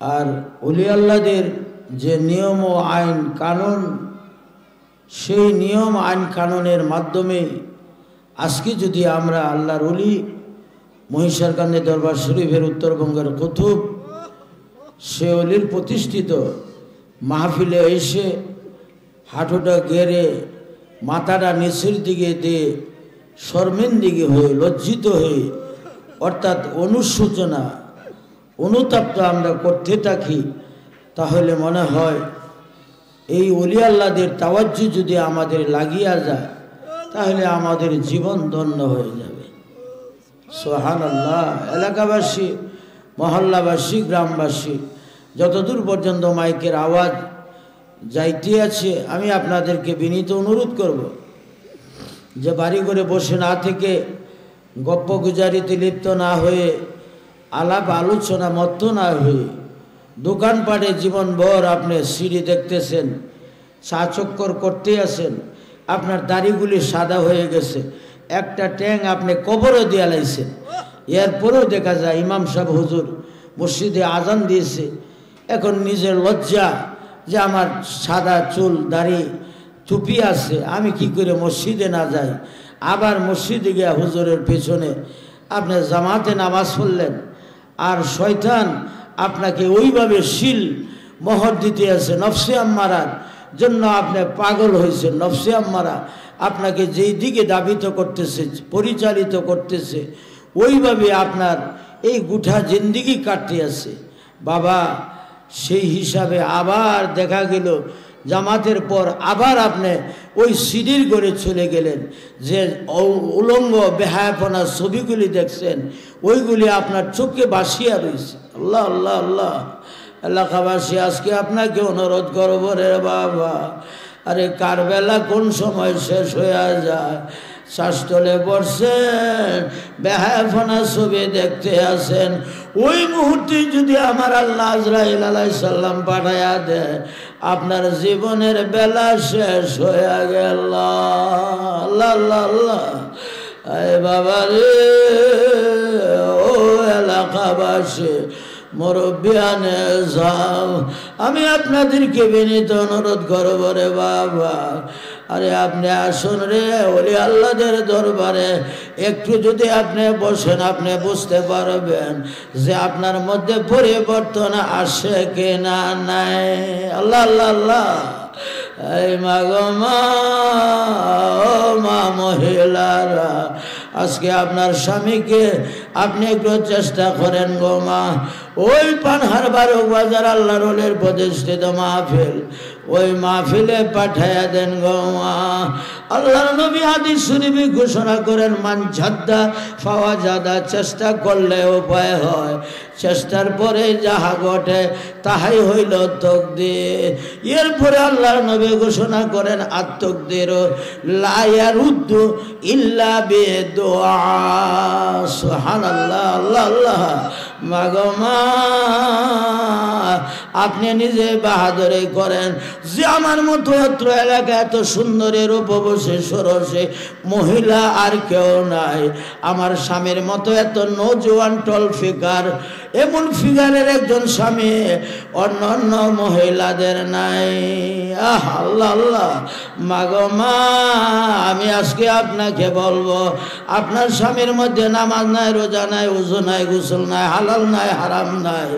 আর ওলি আল্লাহদের যে নিয়ম ও আইন কানুন, সেই নিয়ম আইন কানুনের মাধ্যমে আজকে যদি আমরা আল্লাহর ওলি মহিষারকান্দি দরবার শরীফের উত্তরবঙ্গের কুতুব সে অলির প্রতিষ্ঠিত মাহফিলে এসে হাঁটুটা গেড়ে মাথাটা নিচের দিকে দিয়ে শর্মিন্দিগি হয়ে লজ্জিত হয়ে অর্থাৎ অনুশোচনা অনুতাপ্ত আমরা করতে থাকি, তাহলে মনে হয় এই ওলি আল্লাহদের তাওয়াজ্জু যদি আমাদের লাগিয়া যায় তাহলে আমাদের জীবন ধন্য হয়ে যাবে। সুবহানাল্লাহ। এলাকাবাসী, মহল্লাবাসী, গ্রামবাসী, যতদূর পর্যন্ত মাইকের আওয়াজ যাইতে আছে, আমি আপনাদেরকে বিনীত অনুরোধ করব যে বাড়ি করে বসে না থেকে, গপ্প গুজারিতে লিপ্ত না হয়ে, আলাপ আলোচনা মত্ত না হয়ে, দোকানপাটে জীবনভর আপনি সিঁড়ি দেখতেছেন, চা চক্কর করতে আছেন, আপনার দাড়িগুলি সাদা হয়ে গেছে, একটা ট্যাং আপনি কবরও দিয়ে লাইছেন, এরপরেও দেখা যায় ইমাম সাহেব হুজুর মসজিদে আজান দিয়েছে, এখন নিজের লজ্জা যে আমার সাদা চুল দাড়ি টুপি আছে, আমি কি করে মসজিদে না যাই, আবার মসজিদে গিয়া হুজুরের পেছনে আপনি জামাতে নামাজ পড়লেন, আর শয়তান আপনাকে ওইভাবে শিল মোহর দিতে আছে নফসে আম্মারার জন্য, আপনি পাগল হয়েছেন। নফসে আম্মারা আপনাকে যেই দিকে দাবিত করতেছে, পরিচালিত করতেছে, ওইভাবে আপনার এই গুঠা জিন্দিগি কাটতে আছে। বাবা, সেই হিসাবে আবার দেখা গেল জামাতের পর আবার আপনি ওই সিঁড়ির গড়ে চলে গেলেন, যে উলঙ্গ বেহায়াপনা ছবিগুলি দেখছেন, ওইগুলি আপনার চোখে বাসিয়া রয়েছে। আল্লাহ আল্লাহ আল্লাহ। এলাকাবাসী, আজকে আপনাকে অনুরোধ করবো রে বাবা, আরে কারবেলা কোন সময় শেষ হয়ে যায়, শ্বাসতলে পড়ছেন, বেহায়াপনা ছবি দেখতে আসেন, ওই মুহূর্তে যদি আমার আল্লাহ আজরাইল আলাইহিস সালাম পাঠাইয়া দেয়, আপনার জীবনের বেলা শেষ হয়ে গেল। আল্লাহ আল্লাহ আল্লাহ। আরে বাবা রে, ও এলাকাবাসী, মুরব্বিয়ানে যাও, আমি আপনাদেরকে বিনীত অনুরোধ করব রে বাবা, আরে আপনি আসুন রে ওলি আল্লাহদের দরবারে, একটু যদি আপনি বসেন আপনি বুঝতে পারবেন যে আপনার মধ্যে পরিবর্তন আসে কি না নাই। আল্লাহ আল্লাহ আল্লাহ। এই মা গো মা, ও মা মহিলারা, আজকে আপনার স্বামীকে আপনি একটু চেষ্টা করেন গো মা, ওই পানহার বারুক বাজার আল্লাহর ওলির প্রতিষ্ঠিত মাহফিল, ওই মাহফিলে পাঠাইয়া দেন গো মা। আল্লাহর নবী হাদিস শরীফে ঘোষণা করেন, মান জাদ্দা ফাওয়াজাদা, চেষ্টা করলে উপায় হয়, চেষ্টার পরে যাহা ঘটে তাহাই হইল তাকদীর। এরপরে আল্লাহর নবী ঘোষণা করেন, আত-তাকদীর লা ইয়ারুদ্দু ইল্লা বিদুআ। সুবহানাল্লাহ। আল্লাহ আল্লাহ। মাগো মা, আপনি নিজে বাহাদুরি করেন যে আমার মতো এত এলাকা এত সুন্দরের উপবসে সরসে মহিলা আর কেউ নাই, আমার স্বামীর মতো এত নৌজওয়ান টল ফিগার, এমন ফিগারের একজন স্বামী অন্য অন্য মহিলাদের নাই। আহ আল্লাহ আল্লাহ। মাগো মা, আমি আজকে আপনাকে বলবো, আপনার স্বামীর মধ্যে নামাজ নাই, রোজা নাই, ওযু নাই, গোসল নাই, হালাল নাই, হারাম নাই,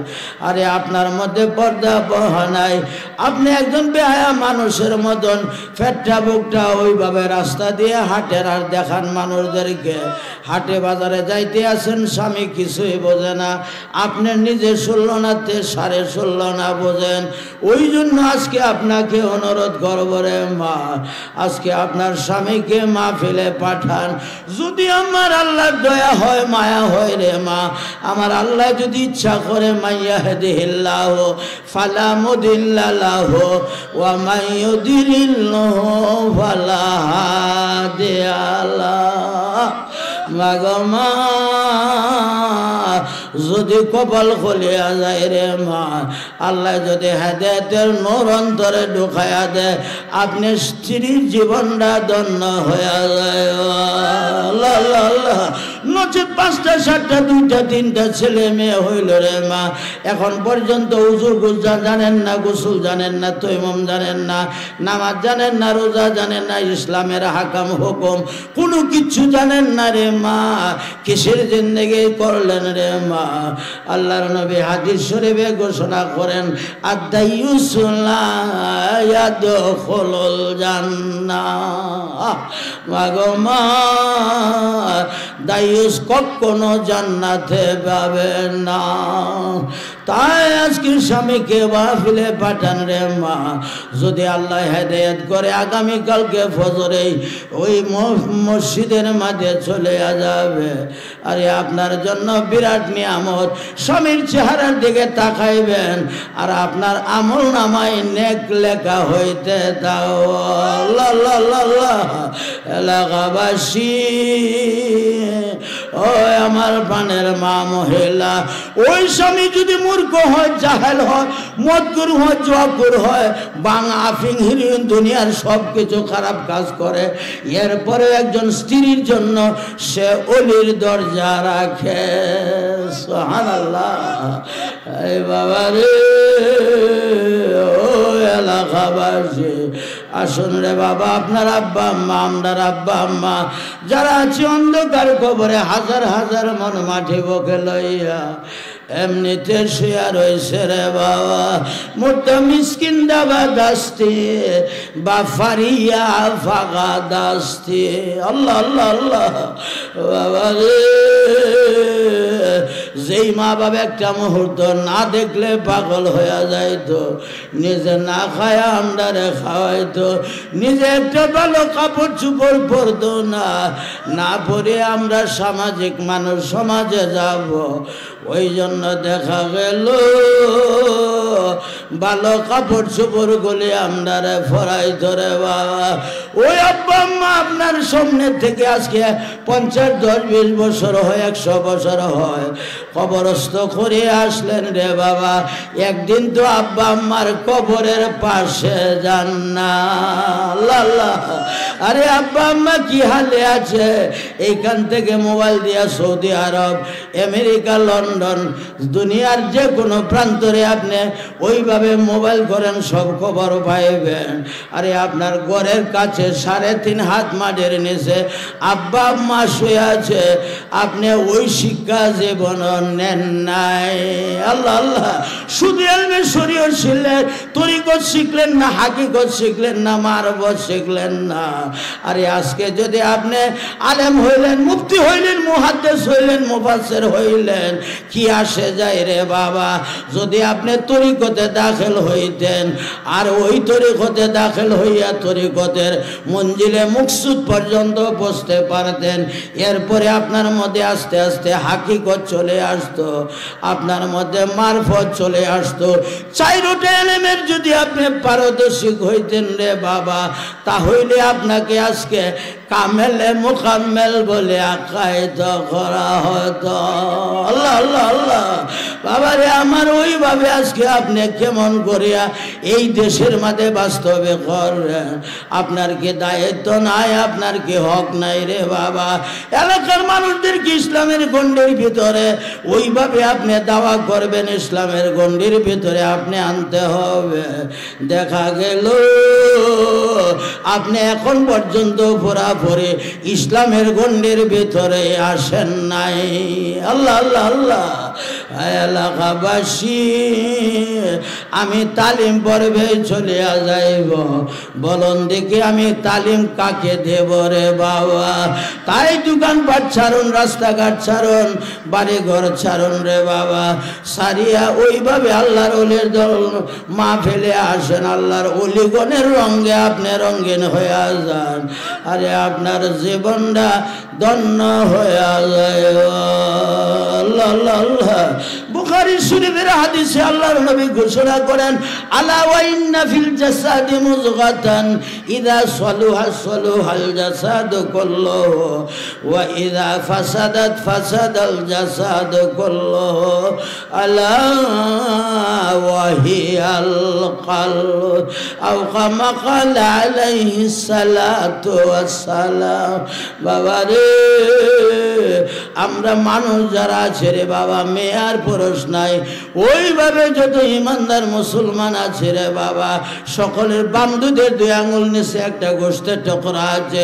আরে আপনার মধ্যে পর্দা বহা নাই, আপনি একজন বেহায়া মানুষের মতন ফেটটা বুকটা ওইভাবে রাস্তা দিয়ে হাঁটেন আর দেখান মানুষদেরকে। হাটে বাজারে যাইতে আসেন, স্বামী কিছুই বোঝে না, আপনি নিজে 16 নাতে 16.5 না বোঝেন। ওই জন্য আজকে আপনাকে অনুরোধ করব রে মা, আজকে আপনার স্বামীকে মাহফিলে পাঠান। যদি আমার আল্লাহর দয়া হয়, মায়া হয় রে মা, আমার আল্লাহ যদি ইচ্ছা করে, মাইয়াহদিহিল্লাহু ফালা মুদিল্লা লাহু ওয়া মান ইউদ্লিলহু ফালা হাদিয়া লাহু। মাগো মা, যদি কপাল খুলিয়া যায় রে মা, আল্লাহ যদি হেদায়েতের নূর অন্তরে ঢুকাইয়া দেয়, আপনি স্ত্রীর জীবনটা ধন্য হয়ে যায়। আল্লাহ আল্লাহ আল্লাহ। নচেত 5টা 7টা 2টা 3টা ছেলে মেয়ে হইল রে মা, এখন পর্যন্ত উজু গুজা জানেন না, গোসল জানেন না, তৈমম জানেন না, নামাজ জানেন না, রোজা জানেন না, ইসলামের হাকাম হুকুম কোনো কিছু জানেন না রে মা। কিসের জিন্দেগি করলেন রে মা? আল্লাহর নবী হাদিস শরীফে ঘোষণা করেন, আদ-দাইয়ুসু লা ইয়াদখুলুল জান্নাহ। মাগো মা, দাইয়ুস কখনো জান্নাতে যাবে না। তাই আজকে স্বামীকে মাহফিলে পাঠান রে মা, যদি আল্লাহ হেদায়েত করে আগামীকালকে ফজরে ওই মসজিদের মাঝে চলে যাবে। আরে আপনার জন্য বিরাট নিয়ামত, স্বামীর চেহারার দিকে তাকাইবেন আর আপনার আমল নামায় নেক লেখা হইতে দাও। আল্লাহ আল্লাহ আল্লাহ। এলাকাবাসী, ও আমার প্রাণের মা মহিলা, ওই স্বামী যদি মূর্খ হয়, জাহেল হয়, মদগুর হয়, জুয়াখোর হয়, বাংলা আফিং হিরিন দুনিয়ার সব কিছু খারাপ কাজ করে, এরপরে একজন স্ত্রীর জন্য সে অলির দরজা রাখে। সুবহানাল্লাহ। এই বাবা রে, ও এলাকাবাসী, আসুন রে বাবা, আপনার আব্বা আম্মা, আমরার আব্বা আম্মা যারা আছে অন্ধকার কবরে হাজার হাজার মন মাটি বুকে লইয়া এমনিতে শুয়া রয়েছে রে বাবা। মোটা মিসকিন দাবা দাস্তি বা ফারিয়া ফাগা দাস্তি। আল্লাহ আল্লাহ আল্লাহ। বাবা রে, যেই মা বাবা একটা মুহূর্ত না দেখলে পাগল হয়ে যাইতো, নিজে না খায় আমরারে খাওয়াইতো, নিজে একটা ভালো কাপড় চুপড় পরতো না, না পরে আমরা সামাজিক মানুষ, সমাজে যাব। ওই জন্য দেখা গেল ভালো কাপড় চোপড় গুলি আমরারে ফরাই ধরে বাবা। ওই আব্বা আম্মা আপনার সামনে থেকে আজকে 50, 10, 20 বছর হয়, 100 বছর হয়, কবরস্থ করে আসলেন রে বাবা। একদিন তো আব্বা আম্মার কবরের পাশে যান না। আল্লাহ আল্লাহ। আরে আব্বা আম্মা কি হালে আছে? এইখান থেকে মোবাইল দিয়া সৌদি আরব, আমেরিকা, লন্ডন, দুনিয়ার যে কোনো প্রান্তরে আপনি ওইভাবে মোবাইল করেন, সব খবর পাইবেন। আরে আপনার ঘরের কাছে 3.5 হাত মাটির নিচে আব্বা আম্মা শুয়ে আছে, আপনি ওই শিক্ষা জীবন নেন নাই। আল্লাহ আল্লাহ। শুধু এলমে শরীয়ত শিখলেন, তরিকত শিখলেন না, হাকিকত শিখলেন না, মারফত শিখলেন না। আরে আজকে যদি আপনি আলেম হইলেন, মুফতি হইলেন, মুহাদ্দিস হইলেন, মুফাসসির হইলেন, কি আসে যায় রে বাবা? যদি আপনি তরিকতে দাখিল হইতেন আর ওই তরিকতে দাখিল হইয়া তরিকতের মঞ্জিলে মুকসুদ পর্যন্ত পৌঁছতে পারতেন, এরপরে আপনার মধ্যে আস্তে আস্তে হাকিকত চলে আসতো, আপনার মধ্যে মারফত চলে আসতো। 4টা এলেমের যদি আপনি পারদর্শী হইতেন রে বাবা, তাহলে আপনাকে আজকে কামেলে মুকাম্মেল বলে আখ্যায়িত করা হতো। আল্লাহ আল্লাহ আল্লাহ। বাবারে আমার, ওইভাবে আজকে আপনি কেমন করিয়া এই দেশের মাঝে বাস্তবে করেন? আপনার কি দায়িত্ব নাই? আপনার কি হক নাই রে বাবা? এলাকার মানুষদেরকে ইসলামের গণ্ডির ভিতরে ওইভাবে আপনি দাওয়া করবেন, ইসলামের গণ্ডির ভিতরে আপনি আনতে হবে। দেখা গেল আপনি এখন পর্যন্ত পুরাপুরি ইসলামের গণ্ডির ভিতরে আসেন নাই। আল্লাহ আল্লাহ আল্লাহ। এলাকাবাসী, আমি তালিম পর্বে চলে যাইব, বলুন দেখি আমি তালিম কাকে দেব রে বাবা? তাই দোকানপাট ছাড়ুন, রাস্তাঘাট ছাড়ুন, বাড়ি ঘর ছাড়ুন রে বাবা, সারিয়া ওইভাবে আল্লাহর ওলির দল মা ফেলে আসেন, আল্লাহর ওলিগণের রঙে আপনি রঙিন হয়ে যান। আরে আপনার জীবনটা ধন্য হয়ে যায়। আল্লাহ আল্লাহ আল্লাহ। বুখারী শরীফের হাদিসে আল্লাহর নবী ঘোষণা করেন, আলা ওয়া ইন্না ফিল জাসাদি মুযগাতান ইযা সালুহা সালুহাল জাসাদু কুল্লুহু ওয়া ইযা ফাসাদাত ফাসাদাল জাসাদু কুল্লুহু আলা ওয়া হিয়াল কলব আও কামা ক্বালা আলাইহিস সালাতু ওয়াস সালাম। বাবা রে, আমরা মানুষ যারা আছে রে বাবা, মেয়ে আর পুরুষ নাই, ওইভাবে যত ইমানদার মুসলমান আছে রে বাবা, সকলের বান্ধুদের 2 আঙুল নিচে একটা গোষ্ঠের টুকরা আছে।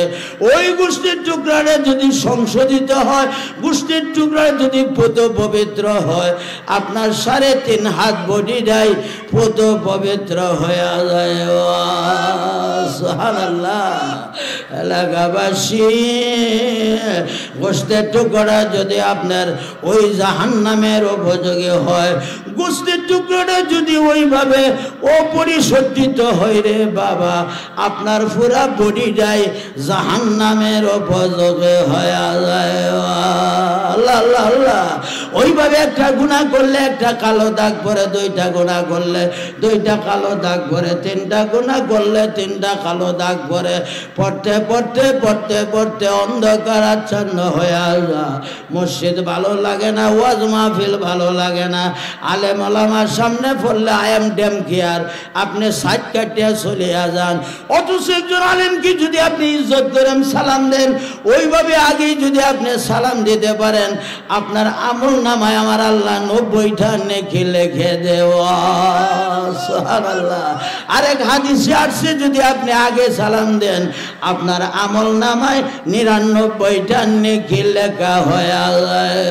ওই গোষ্ঠীর টুকরাটা যদি সংশোধিত হয়, গোষ্ঠীর টুকরা যদি পুত পবিত্র হয়, আপনার 3.5 হাত বডি দেয় পুত পবিত্র হয়ে যায়। সুবহানাল্লাহ। এলাকাবাসী, গোষ্ঠের টুকরা যদি আপনার ওই জাহান্নামের উপযোগী হয়, গোষ্ঠীর টুকরোটা যদি ওইভাবে অপরিশোধিত হয় রে বাবা, আপনার পুরা বডিটাই জাহান্নামের উপযোগী হয়ে যায়। আল্লাহ আল্লাহ আল্লাহ। ওইভাবে একটা গুনাহ করলে একটা কালো দাগ পরে, 2টা গুনাহ করলে 2টা কালো দাগ পরে, 3টা গুনাহ করলে 3টা কালো দাগ পরে, পড়তে পড়তে পড়তে পড়তে অন্ধকার আচ্ছন্ন হয়ে আসা। মসজিদ ভালো লাগে না, ওয়াজ মাহফিল ভালো লাগে না, আলেম ওলামার সামনে পড়লে আই এম ড্যাম কেয়ার, আপনি সাইড কাটিয়া চলিয়া যান। অথচ একজন আলেমকে যদি আপনি ইজ্জত করেন, সালাম দেন, ওইভাবে আগেই যদি আপনি সালাম দিতে পারেন, আপনার আমল নামায় আমার আল্লাহ 90টা নেকি লিখে দেওয়া। সুবহানাল্লাহ। আরেক হাদিসে আসছে, যদি আপনি আগে সালাম দেন, আপনার আমল নামায় 99টা নেকি লেখা হয়ে যায়।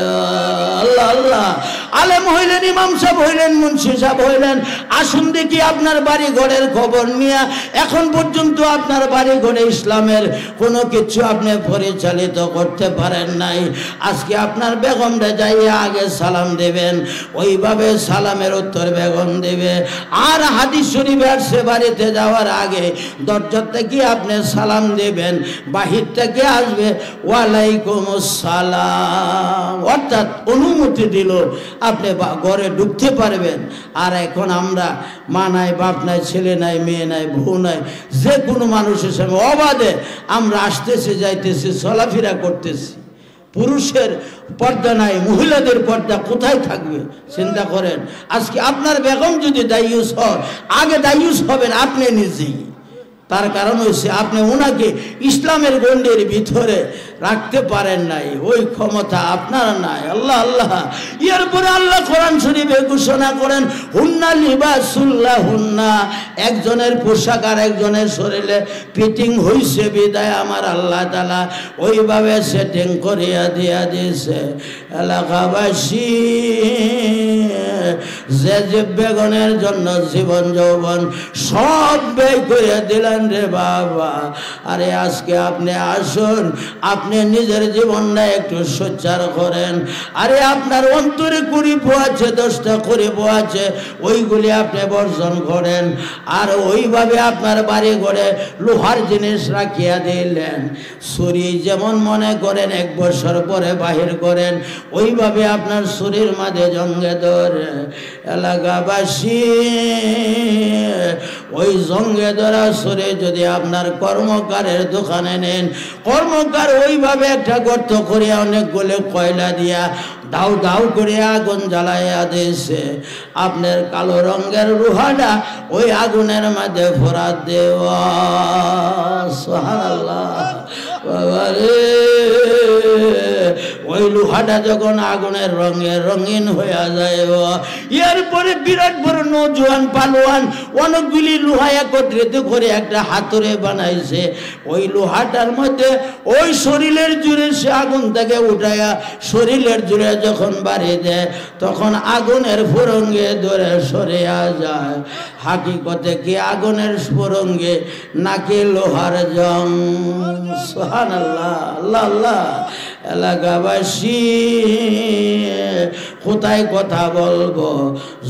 আল্লাহ আল্লাহ। আলেম হইলেন, ইমাম সাহেব হইলেন, মুন্সি সাহেব হইলেন, আসুন দেখি আপনার বাড়ি ঘরের খবর নিয়ে এখন পর্যন্ত আপনার বাড়ি ঘরে ইসলামের কোনো কিছু আপনি পরিচালিত করতে পারেন নাই। আজকে আপনার বেগমটা যাইয়া আগে সালাম দেবেন, ওইভাবে সালামের উত্তর বেগম দেবে। আর হাদিস শরীফে আসছে, বাড়িতে যাওয়ার আগে দরজা থেকে আপনি সালাম দেবেন, বাহির থেকে আসবে ওয়ালাইকুম আসসালাম, অর্থাৎ অনুমতি দিল আপনি ঘরে ঢুকতে পারবেন। আর এখন আমরা মা নাই, বাপ নাই, ছেলে নাই, মেয়ে নাই, বউ নাই, যে কোনো মানুষের সঙ্গে অবাধে আমরা আসতেছি, যাইতেছি, চলাফেরা করতেছি। পুরুষের পর্দা নাই, মহিলাদের পর্দা কোথায় থাকবে চিন্তা করেন। আজকে আপনার বেগম যদি দায়ুস হয়, আগে দায়ুস হবেন আপনি নিজেই। তার কারণ হচ্ছে আপনি ওনাকে ইসলামের গণ্ডির ভিতরে রাখতে পারেন নাই, ওই ক্ষমতা আপনার নাই। আল্লাহ আল্লাহ। এরপরে আল্লাহ কোরআন শরীফে ঘোষণা করেন, হুন্না লিবাসুল্লাহ হুন্না, একজনের পোশাক আর একজনের শরীরে ফিটিং হইছে বিদায় আমার আল্লাহ তাআলা ওইভাবে সেটিং করিয়া দিয়া দিয়েছে। এলাকাবাসী, যে বেগনের জন্য জীবন যৌবন সব ব্যয় করে দিলেন রে বাবা, আরে আজকে আপনি আসুন, আপনি নিজের জীবনটা একটু সোচ্চার করেন। আরে আপনার অন্তরে কুড়িপ আছে, 10টা কুড়িপ আছে, ওইগুলি আপনি বর্জন করেন। আর ওইভাবে আপনার বাড়ি ঘরে লোহার জিনিস রাখিয়া দিলেন, ছুরি যেমন মনে করেন 1 বছর পরে বাহির করেন, ওইভাবে আপনার ছুরির মাঝে জঙ্গে ধরে। এলাকাবাসী, ওই জঙ্গে ধরা ছুরি যদি আপনার কর্মকারের দোকানে নেন, কর্মকার ওইভাবে একটা গর্ত করিয়া অনেকগুলো কয়লা দিয়া দাউ দাউ করে আগুন জ্বালাইয়া দিয়েছে, আপনার কালো রঙের লোহাটা ওই আগুনের মাঝে ফোড়া দেওয়া। সুবহানাল্লাহ। বাবারে, ওই লোহাটা যখন আগুনের রঙে রঙিন হয়ে যায়, এরপরে বিরাট বড় নৌজওয়ান পালোয়ান অনেকগুলি লোহা একত্রিত করে একটা হাতুড়ে বানাইছে। ওই লোহাটার মধ্যে ওই শরীরের জুড়ে সে আগুন থেকে উঠাইয়া শরীরের জুড়ে যখন বাড়ি দেয়, তখন আগুনের ফুরঙ্গে ধরে সরিয়া যায়। হাকিকতে কি আগুনের ফুরঙ্গে নাকি লোহার জং? সুবহানাল্লাহ। আল্লাহ আল্লাহ। এলাকাবাসী, কোথায় কথা বলবো?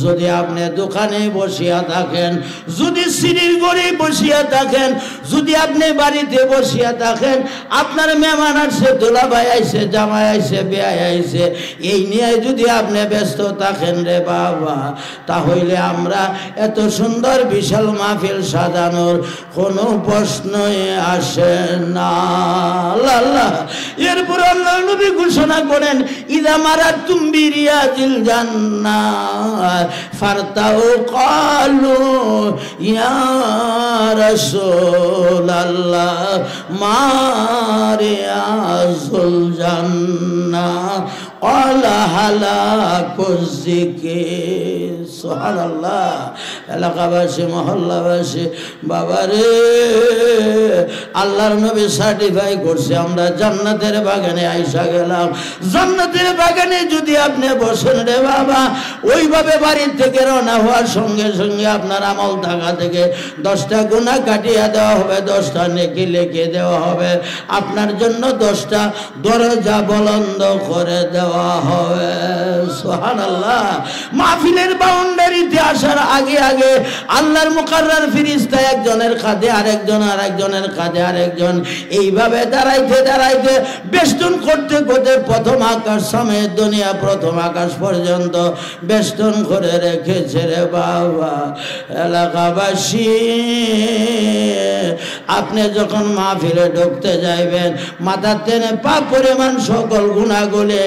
যদি আপনি দোকানে বসিয়া থাকেন, যদি সিঁড়ির ঘরে বসিয়া থাকেন, যদি আপনি বাড়িতে বসিয়া থাকেন, আপনার মেহমান আসছে, দুলাভাই আইছে, জামাই আইছে, বিয়াই আইছে, এই নিয়ে যদি আপনি ব্যস্ত থাকেন রে বাবা, তাহলে আমরা এত সুন্দর বিশাল মাহফিল সাজানোর কোনো প্রশ্নই আসে না। আল্লাহ আল্লাহ। এরপর আল্লাহ নবী ঘোষণা করেন, ইদা মারাতুম বিরিয়া মিফরাজিল জান্নাহ ফারতাউ ক্বালু ইয়া রাসূলাল্লাহ মা রিয়াজুল জান্নাহ ক্বালা হালাকুজ যিকির। সুবহানাল্লাহ। এলাকাবাসী মহল্লাবাসী বাবারে, আল্লাহর নবী সার্টিফাই করছে আমরা জান্নাতের বাগানে আইসা গেলাম। জান্নাতের বাগানে যদি আপনি বসেন রে বাবা, ওইভাবে বাড়ির থেকে রওনা হওয়ার সঙ্গে সঙ্গে আপনার আমল থাকা থেকে 10টা গুনাহ কাটিয়ে দেওয়া হবে, 10টা নেকি লিখে দেওয়া হবে, আপনার জন্য 10টা দরজা বলন্দ করে দেওয়া হবে। সুবহানাল্লাহ। মাহফিলের বাউন্ডারিতে আসার আগে আগে আল্লাহর মুকাররার ফেরেশতা একজনের কাঁধে আরেকজন, আরেকজনের কাঁধে আরেকজন, এইভাবে দাঁড়াইতে দাঁড়াইতে বেষ্টন করতে করতে প্রথম আকাশ সমেত দুনিয়া প্রথম আকাশ পর্যন্ত বেষ্টন করে রেখেছে রে বাবা। এলাকাবাসী, আপনি যখন মাহফিলে ঢুকতে যাইবেন, মাথার টেনে পা পরিমাণ সকল গুনাহগুলি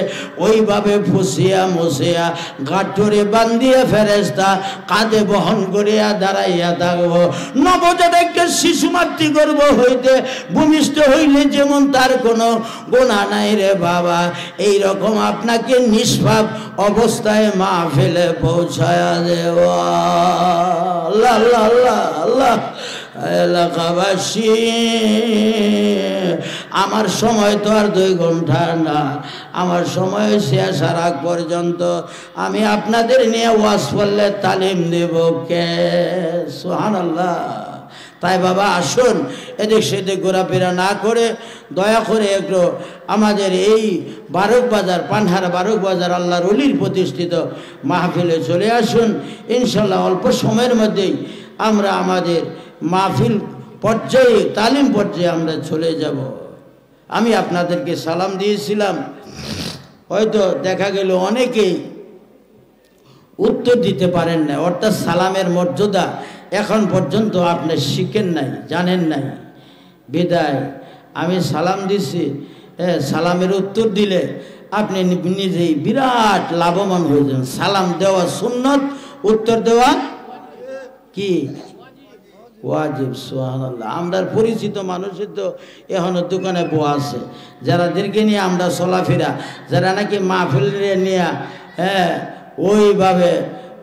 ওইভাবে ফুসিয়া মুছিয়া গাঁটরে বান্ধিয়া ফেরেশতা কাঁধে বহন করিয়া দাঁড়াইয়া থাকবো। নবজাতককে শিশু মাতৃগর্ভ হইতে ভূমিষ্ঠ হইলে যেমন তার কোনো গুনাহ নাই রে বাবা, এইরকম আপনাকে নিষ্পাপ অবস্থায় মাহফিলে পৌঁছায়া দেওয়া। আল্লাহ আল্লাহ আল্লাহ আল্লাহ। এলাকাবাসী, আমার সময় তো আর 2 ঘন্টা না, আমার সময় শেষ হওয়ার আগ পর্যন্ত আমি আপনাদের নিয়ে ওয়াজ করলে তালিম দেব কে? সুবহানাল্লাহ। তাই বাবা আসুন, এদিক সেদিক ঘোরাফেরা না করে দয়া করে একটু আমাদের এই বারুক বাজার, পানহারা বারুক বাজার আল্লাহর ওলির প্রতিষ্ঠিত মাহফিলে চলে আসুন। ইনশাল্লাহ অল্প সময়ের মধ্যেই আমরা আমাদের মাহফিল পর্যায়ে, তালিম পর্যায়ে আমরা চলে যাব। আমি আপনাদেরকে সালাম দিয়েছিলাম, হয়তো দেখা গেল অনেকেই উত্তর দিতে পারেন না, অর্থাৎ সালামের মর্যাদা এখন পর্যন্ত আপনি শিখেন নাই, জানেন নাই। বিদায় আমি সালাম দিছি, সালামের উত্তর দিলে আপনি নিজেই বিরাট লাভবান হয়ে যান। সালাম দেওয়া সুন্নত, উত্তর দেওয়া কি ওয়াজিব। সুবহানাল্লাহ। আমরা পরিচিত মানুষের তো এখনো দোকানে বসে আছে, যারাদেরকে নিয়ে আমরা চলাফেরা, যারা নাকি মাহফিল নিয়ে ওইভাবে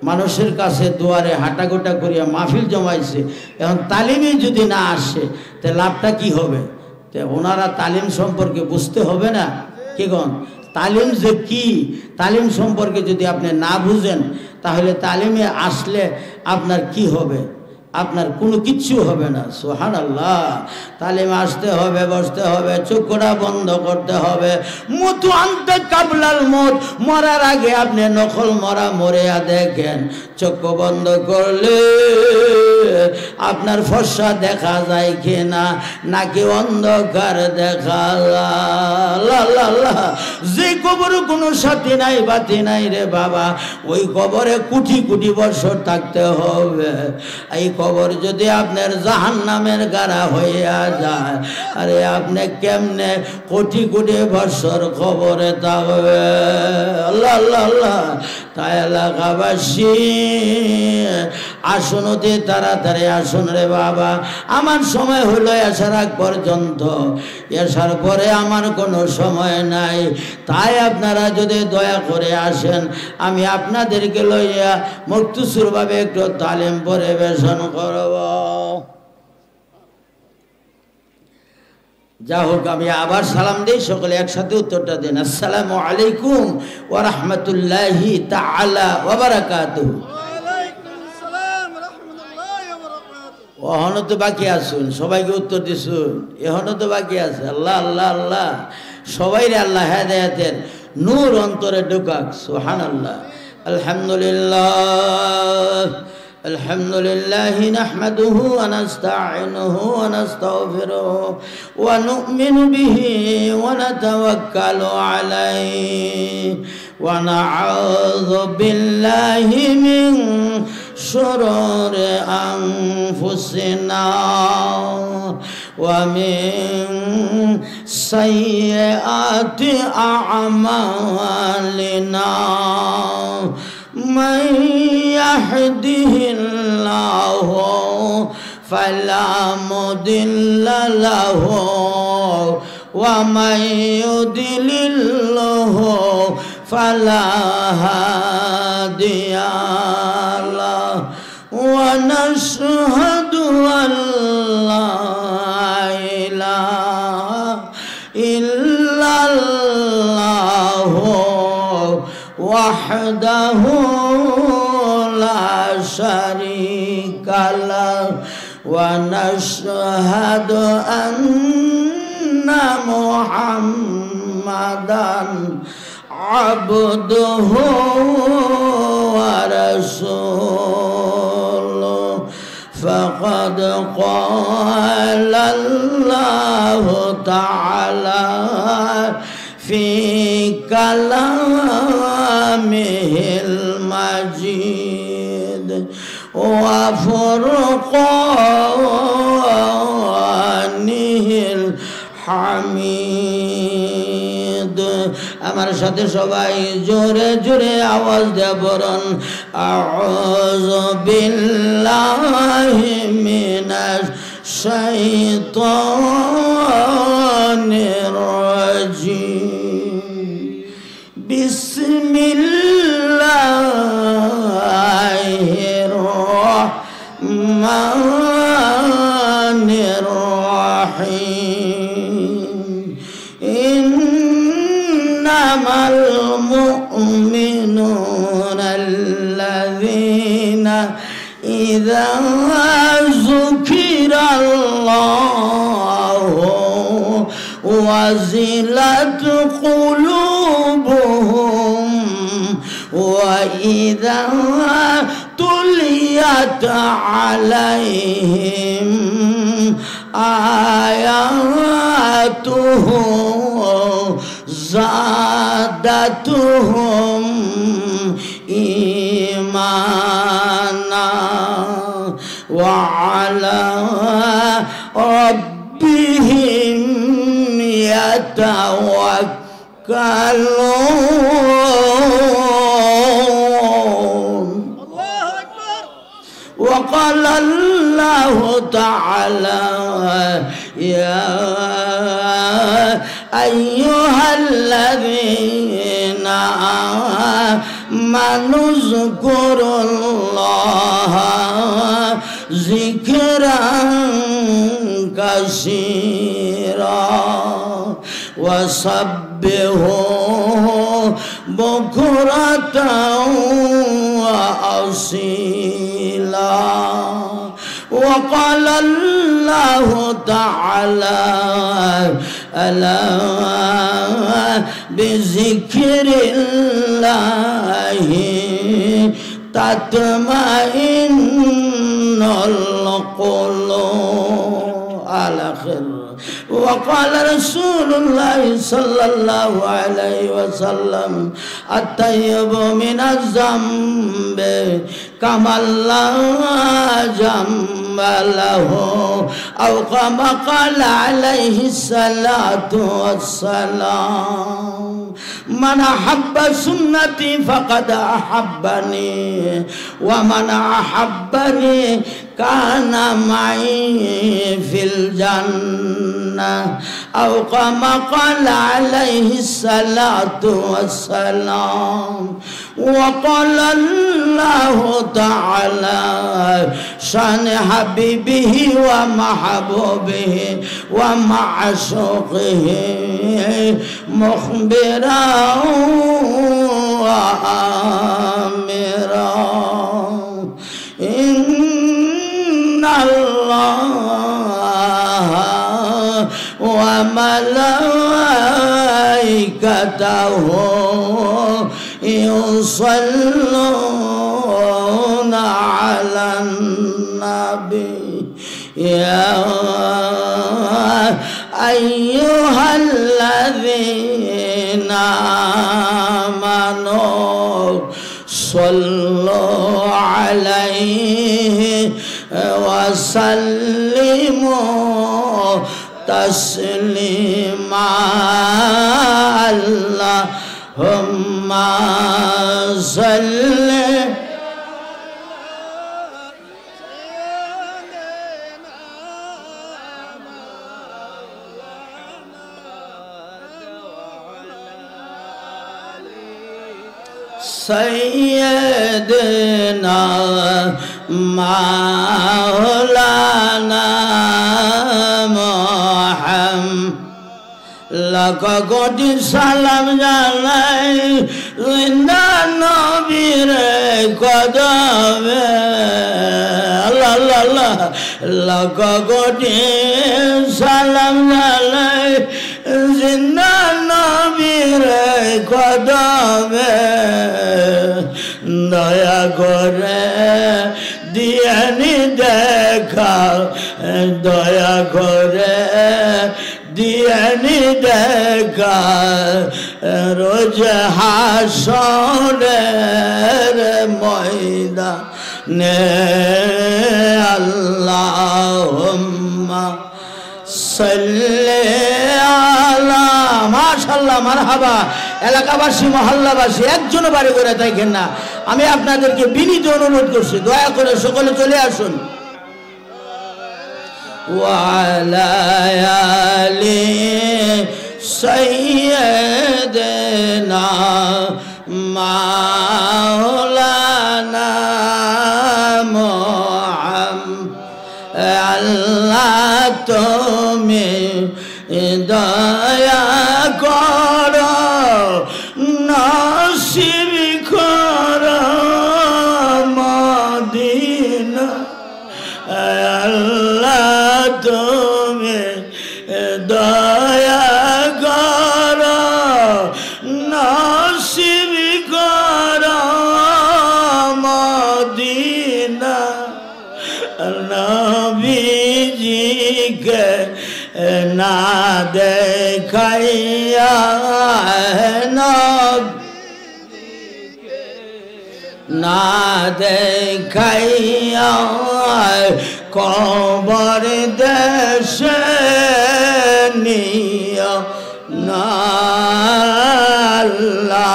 মানুষের কাছে দুয়ারে হাঁটাগোটা করিয়া মাহফিল জমাইছে, এখন তালিমে যদি না আসে তে লাভটা কি হবে? তে ওনারা তালিম সম্পর্কে বুঝতে হবে না কি গণ? তালিম যে কি, তালিম সম্পর্কে যদি আপনি না বুঝেন তাহলে তালিমে আসলে আপনার কি হবে? আপনার কোনো কিচ্ছু হবে না। সুবহানাল্লাহ। তালিম আসতে হবে, বসতে হবে, চোখটা বন্ধ করতে হবে। মতু আনতে কাবলাল মত, মরার আগে আপনি নকল মরা মরিয়া দেখেন, চোখ বন্ধ করলে আপনার ফর্সা দেখা যায় কিনা, নাকি অন্ধকার দেখা যায়? যে কবরে কোনো সাথী নাই বাতি নাই রে বাবা, ওই কবরে কোটি কোটি বছর থাকতে হবে। এই কবর যদি আপনার জাহান্নামের গাড়া হইয়া যায়, আরে আপনি কেমনে কোটি কোটি বছর কবরে থাকবে? আল্লাহ আল্লাহ আল্লাহ। তাই এলাকাবাসী আসুন, অতি তাড়াতাড়ি আসুন রে বাবা। আমার সময় হলো আসার আগ পর্যন্ত, আসার পরে আমার কোনো সময় নাই। তাই আপনারা যদি দয়া করে আসেন, আমি আপনাদেরকে লইয়া মুক্তসুরভাবে একটু তালিম পরিবেশন করব। যা হোক, আমি আবার সালাম দিই, সকলে একসাথে উত্তরটা দেন। আসসালামু আলাইকুম ওয়া রাহমাতুল্লাহি তাআলা ওয়া বারাকাতুহু। এখনো তো বাকি আসুন, সবাইকে উত্তর দিছুন, এখনো তো বাকি আছে। আল্লাহ আল্লাহ আল্লাহ। সবাই রে আল্লাহ হেদায়েতের নূর অন্তরে ঢুকাক। সুবহানাল্লাহ। আলহামদুলিল্লাহ الحمد لله نحمده ونستعينه ونستغفره ونؤمن به ونتوكل عليه ونعوذ بالله من شرور أنفسنا ومن سيئات أعمالنا من يهده الله فلا مضل له ومن يضلله فلا هادي له ونشهد أن لا إله إلا الله وحده لا شريك له ونشهد أن محمدا عبده ورسوله فقد قال الله تعالى في كلامه المجيد وفرقانه الحميد আমার সাথে সবাই জোরে জোরে আওয়াজ দিয়ে বলুন আউযু বিল্লাহি মিনাশ শাইতানির রাজিম বিসমিল্লাহির রাহমানির রাহিম ইন্নামাল মুমিনুনা আল্লাযীনা ইযা যুকিরাল্লাহু ওয়াজিলাত কুলুবুহুম وإذا تليت عليهم آياته زادتهم إيمانا وعلى ربهم يتوكلون وقال الله تعالى يا أيها الذين آمنوا اذكروا الله ذكرا كثيرا وسبحوه بكرة وأصيلا وقال الله تعالى ألا بذكر الله تطمئن القلوب على خير وقال رسول الله صلى الله عليه وسلم الطيب من الذنب كما لا ذنب له أو كما قال عليه الصلاة والسلام من أحب سنتي فقد أحبني ومن أحبني كان معي في الجنة أو كما قال عليه الصلاة والسلام وقال الله تعالى شان حبيبه ومحبوبه ومعشوقه مخبرا وآمرا إن الله وملائكته يصلون على النبي يا أيها الذين آمنوا صلوا عليه وسلموا तस्लीमा अल्लाहुम्मा सल्ली सैयदना मौलाना मुहम्मद लाख कोटि सालाम জানাই জিন্দা নবীর কদমে আল্লাহ আল্লাহ আল্লাহ লাখ কোটি সালাম জানাই জিন্দা নবীর কদমে দয়া করে দিয়ানি দেখা দয়া করে দিয়ানি দেখা রোজ হাসরের ময়দানে আল্লাহুম্মা সাল্লি আলা মাশাআল্লাহ মারহাবা এলাকাবাসী মহল্লাবাসী একজন বাড়ি করে থাকেন না আমি আপনাদেরকে বিনীত অনুরোধ করছি দয়া করে সকলে চলে আসুন وعلى آل سيدنا مولانا محمد আল্লাহ তুমি দয়া করো নসিব করো মদিনা আল্লাহ তুমি দয়া করো নসিব করো মদিনা নবীজিকে না দেখাইয়া না দেখাইয়া কবর দেশে নিয়া না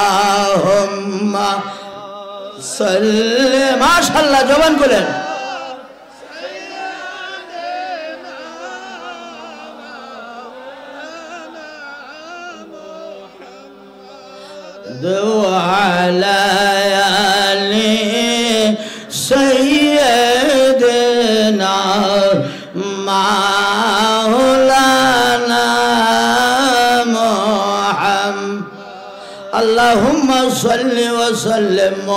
আল্লাহুম্মা সাল্লি মাশাআল্লাহ জবান বলেন على آل سيدنا مولانا محمد اللهم صل وسلم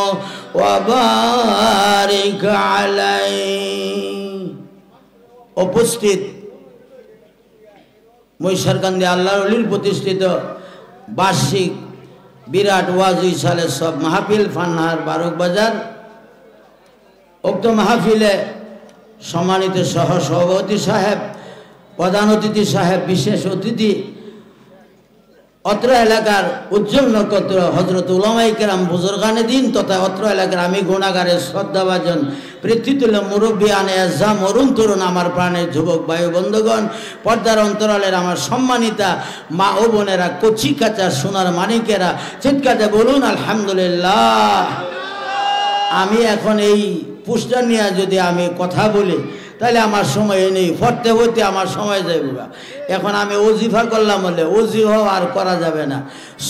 وبارك عليه উপস্থিত মহিষারকান্দি আল্লাহর ওলির প্রতিষ্ঠিত বার্ষিক বিরাট ওয়াজি সালে সব মাহফিল ফান্নার বারক বাজার উক্ত মাহফিলে সম্মানিত সহ সভাপতি সাহেব প্রধান অতিথি সাহেব বিশেষ অতিথি অত্র এলাকার উজ্জ্বল নক্ষত্র হযরত উলামায়ে কেরাম বুজুর্গানে দিন তথা অত্র এলাকার আমি গুণাগারের শ্রদ্ধাভাজন পৃথ্বীতুল্য মুরব্বী আনে আজম অরুণ তরুণ আমার প্রাণের যুবক ভাই বন্ধুগণ পর্দার অন্তরালের আমার সম্মানিতা মা ও বোনেরা কচি কাঁচা সোনার মানিকেরা চিৎকারে বলুন আলহামদুলিল্লাহ আমি এখন এই পোস্টার নিয়ে যদি আমি কথা বলি তাহলে আমার সময় নেই পড়তে পড়তে আমার সময় যাইব এখন আমি ওজিফা করলাম বলে ওজিফা আর করা যাবে না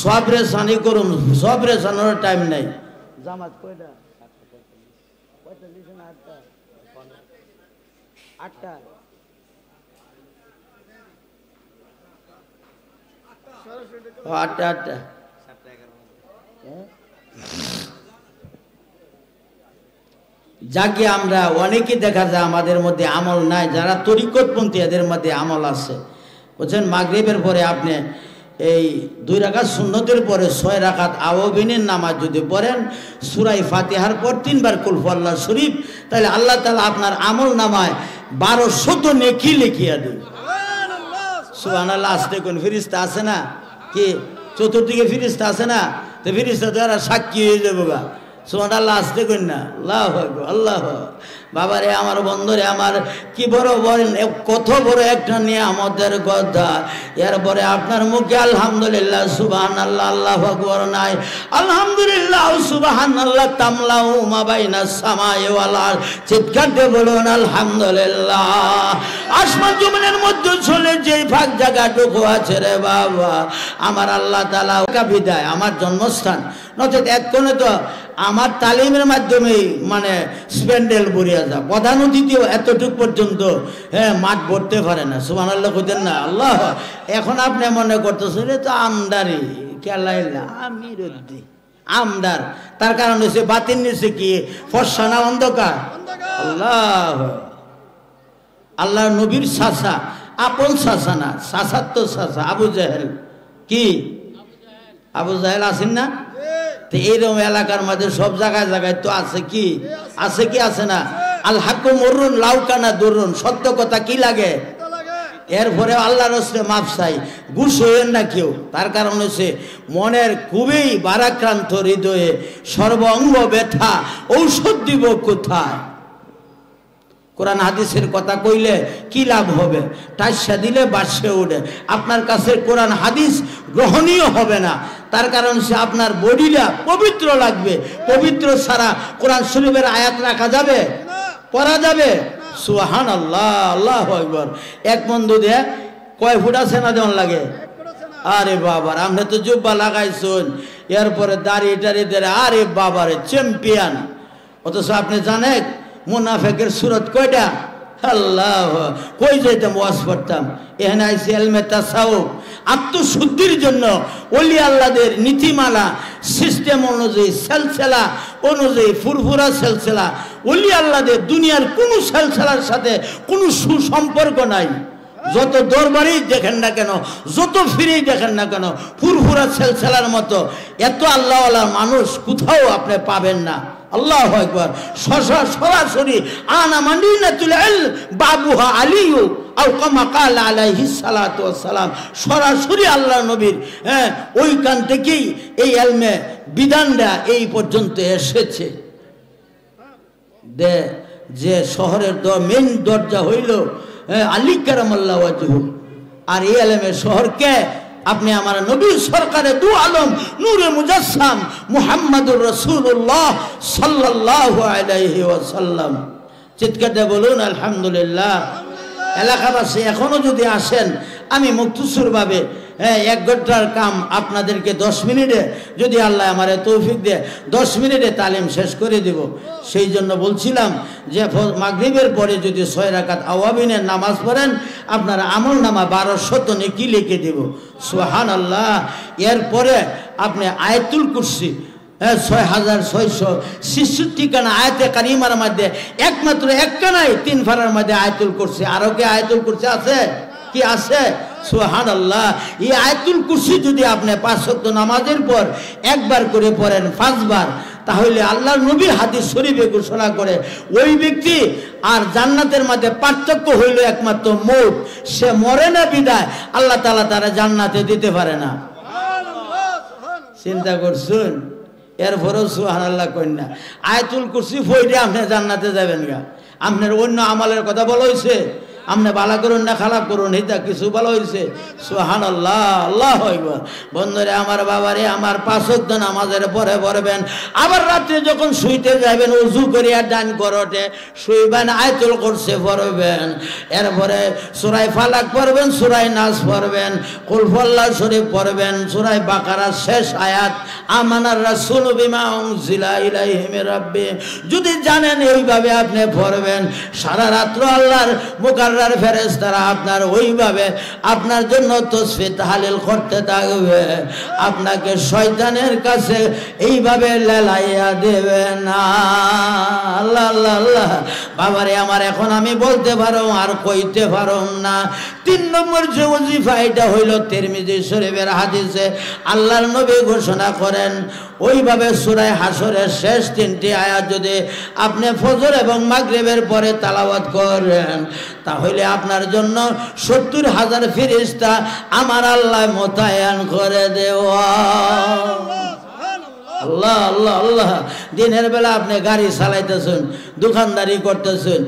সবরে সানি করুন সবরে সানোর টাইম নাই জামাত কয়টা 8টা যাকে আমরা অনেকেই দেখা যায় আমাদের মধ্যে আমল নাই যারা তরিকতপন্থী এদের মধ্যে আমল আছে বুঝছেন মাগরিবের পরে আপনি এই 2 রাকাত সুন্নতের পরে 6 রাকাত আওয়াবিনের নামাজ যদি পড়েন সূরা ফাতিহার পর 3 বার কুল আল্লাহ শরীফ তাহলে আল্লাহ তাআলা আপনার আমল নামায় 1200 নেকি লিখিয়ে দেন সুবহানাল্লাহ আস্তে কোন ফেরেশতা আছে না কি চতুর্দিকে ফেরেশতা আছে না তো ফেরেশতা দ্বারা সাক্ষী হয়ে যাবে গা সুবহানাল্লাহ আস্তে কোন না আল্লাহু আকবার আল্লাহ বাবারে আমার বন্ধুরে আমার, কি বড় বলেন, কত বড় একটা নিয়ামতের কথা। এরপরে আপনার মুখে আলহামদুলিল্লাহ সুবহানাল্লাহ আল্লাহু আকবার নাই, আলহামদুলিল্লাহ সুবহানাল্লাহ তামলাউ মা বাইনাস সামাই ওয়াল আরদ, চিৎকার দিয়ে বলুন আলহামদুলিল্লাহ। আসমান জমিনের মধ্যে চলে যে ফাঁক জায়গাটুকু আছে রে বাবা, আমার আল্লাহ তাআলা বিদায় আমার জন্মস্থান, নচেত এক কোণে তো আমার তালিমের মাধ্যমে মানে স্প্যান্ডেল ভরিয়া যা, প্রধান অতিথিও এতটুক পর্যন্ত মাঠ ভরতে পারে না। সুবহানাল্লাহ কইতেন না আল্লাহ। এখন আপনি মনে করতেছেন তো আমদারি কেলাইলা আমিরুদ্দি আমদার, তার কারণ হচ্ছে বাতিল নিচে কি ফর্সা না অন্ধকার। আল্লাহ আল্লাহ নবীর চাচা, আপন চাচা না, চাচার তো চাচা আবু জাহেল, কি আবু জাহেল আছেন না? তো এইরকম এলাকার মধ্যে সব জায়গায় জায়গায় তো আছে, কি আছে, কি আছে না? আল হাক্কু মুররুন লাউ কানা দুররুন, সত্য কথা কি লাগে। এরপরে আল্লাহর রাসূল মাফ চাই, গুছ হইেন না কেউ। তার কারণ হচ্ছে মনের খুবই ভারাক্রান্ত হৃদয়ে সর্ব অঙ্গ ব্যথা, ঔষধ দিব কোথায়? কোরআন হাদিসের কথা কইলে কি লাভ হবে? টাইসা দিলে বাসে উঠে, আপনার কাছে কোরআন হাদিস গ্রহণীয় হবে না। তার কারণ সে আপনার বডিটা পবিত্র লাগবে, পবিত্র ছাড়া কোরআন শরীফের আয়াত রাখা যাবে, পড়া যাবে? সুবহানাল্লাহ আল্লাহু আকবার। এক বন্ধু দে কয় ফুটা সেনা দেওয়ান লাগে? আরে বাবার, আপনি তো জুব্বা লাগাইছেন, এরপরে দাড়ি টাড়ি দেয়, আরে বাবারে চ্যাম্পিয়ন। অথচ আপনি জানেন মুনাফেকের সুরত কয়টা? আল্লাহ, কই যাইতাম ওয়াজ পড়তাম, এখানে আইসি এলমে তাসাউফ, আত্মশুদ্ধির জন্য ওলি আল্লাহদের নীতিমালা সিস্টেম অনুযায়ী, সেলসেলা অনুযায়ী, ফুরফুরা সেলসেলা, ওলি আল্লাহদের দুনিয়ার কোনো সেলসেলার সাথে কোনো সুসম্পর্ক নাই। যত দরবারেই দেখেন না কেন, যত ফিরেই দেখেন না কেন, ফুরফুরা সেলসেলার মতো এত আল্লাহওয়ালা মানুষ কোথাও আপনি পাবেন না। আল্লাহু আকবার। সরাসরি আনা মাদিনাতুল ইলম বাবুহা আলিয়ু আও কামা ক্বালা আলাইহিস সালাতু ওয়াস সালাম, সরাসরি আল্লাহ নবীর ওইখান থেকেই এই ইলমে বিধানটা এই পর্যন্ত এসেছে। যে শহরের মেইন দরজা হইল আলী কারামাল্লাহু ওয়াজহু, আর এই ইলমের শহরকে আপনি আমার নবীর সরকারে দু আলম নূরে মুজাসসাম মুহাম্মাদুর রাসূলুল্লাহ সাল্লাল্লাহু আলাইহি ওয়াসাল্লাম। চিৎকার দিয়ে বলুন আলহামদুলিল্লাহ। এলাকাবাসী এখনো যদি আসেন, আমি মুক্তসুরভাবে 1 ঘন্টার কাম আপনাদেরকে 10 মিনিটে যদি আল্লাহ আমারে তৌফিক দেয় 10 মিনিটে তালিম শেষ করে দেব। সেই জন্য বলছিলাম যে মাগরিবের পরে যদি 6 রাকাত আওয়াবিনের নামাজ পড়েন, আপনার আমল নামা 1200 নেকি লিখে দেব। সুবহানাল্লাহ। এরপরে আপনি আয়াতুল কুরসি 6666 কানা আয়াতে কারিমার মধ্যে একমাত্র একখানাই 3 ফারার মধ্যে আয়াতুল কুরসি। আরো কি আয়াতুল কুরসি আছে? কি আছে? সুবহানাল্লাহ। এই আয়াতুল কুরসি যদি আপনি 5 ওয়াক্ত নামাজের পর একবার করে পড়েন 5 বার, তাহলে আল্লাহর নবী হাদিস শরীফে ঘোষণা করে ওই ব্যক্তি আর জান্নাতের মধ্যে পার্থক্য হইল একমাত্র মওত। সে মরে না বিদায় আল্লাহ তাআলা তারা জান্নাতে দিতে পারে না। চিন্তা করছেন? এরপরেও সুবহানাল্লাহ কন্যা আয়াতুল কুরসি পড়ে আপনি জান্নাতে যাবেন গা। আপনার অন্য আমলের কথা বলা হয়েছে, আপনি বালা করুন না খারাপ করুন, এটা কিছু বলা হয়েছে? সুবহানাল্লাহ আল্লাহু আকবার। বন্ধুরে আমার, বাবারে আমার, 5 ওয়াক্ত নামাজের পরে পড়বেন। আবার রাত্রে যখন শুইতে যাবেন ওযু করিয়া ডান করতে শুইবেন, আয়াতুল কুরসি পড়বেন। এরপরে সূরা ফালাক পড়বেন, সূরা নাস পড়বেন, কুল হুয়াল্লাহু শরীফ পড়বেন, সূরা বাকারার শেষ আয়াত আমানার রাসূলু বিমা উনজিলা ইলাইহি মির রাব্বি। যদি জানেন এইভাবে আপনি পড়বেন, সারা রাত্র আল্লাহর মুকাররার ফেরেশতারা আপনার ওইভাবে আপনার জন্য তাসবিহ তাহলিল করতে থাকবে, আপনাকে শয়তানের কাছে এইভাবে লেলাইয়া দেবে না। আল্লাহ আল্লাহ আল্লাহ। বাবারে আমার, এখন আমি বলতে পারো আর কইতে পারো না। 3 নম্বর যে ওজিফা, এটা হইল তিরমিজি শরীফের হাদিসে আল্লাহর নবী ঘোষণা করেন ওইভাবে সূরা হাসরের শেষ 3টি আয়াত যদি আপনি ফজর এবং মাগরিবের পরে তেলাওয়াত করেন, তাহলে আপনার জন্য 70,000 ফেরেশতা আমার আল্লাহ মোতায়েন করে দেওয়া। আল্লাহ আল্লাহ আল্লাহ। দিনের বেলা আপনি গাড়ি চালাইতেছেন, দোকানদারি করতেছেন,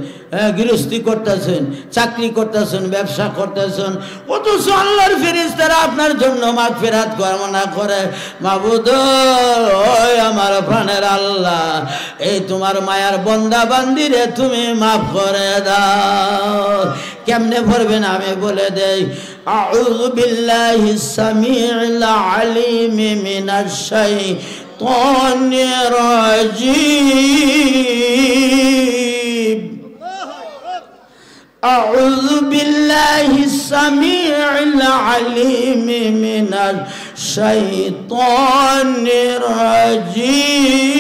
গৃহস্থী করতেছেন, চাকরি করতেছেন, ব্যবসা করতেছেন, অথচ আল্লাহর ফেরেশতারা আপনার জন্য মাগফিরাত কামনা করে। মাবুদ ওই আমার প্রাণের আল্লাহ, এই তোমার মায়ার বান্দা বান্দিরে তুমি মাফ করে দাও। কেমনে পড়বেন আমি বলে দেই। আউযু বিল্লাহিস সামিউল আলিম মিনাশ শাইতানির রাজিম। আউযু বিল্লাহিস সামিউল আলিম মিনাশ শাইতানির রাজিম।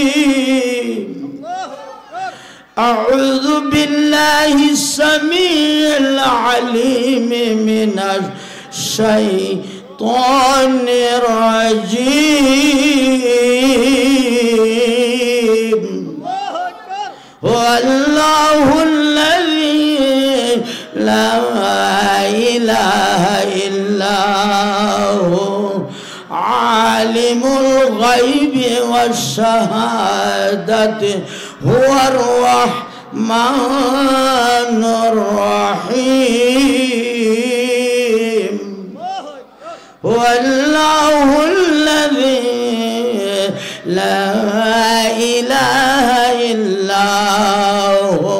أعوذ بالله السميع العليم من الشيطان الرجيم. والله الذي لا إله إلا هو عالم الغيب والشهادة هو الرحمن الرحيم. والله الذي لا إله إلا هو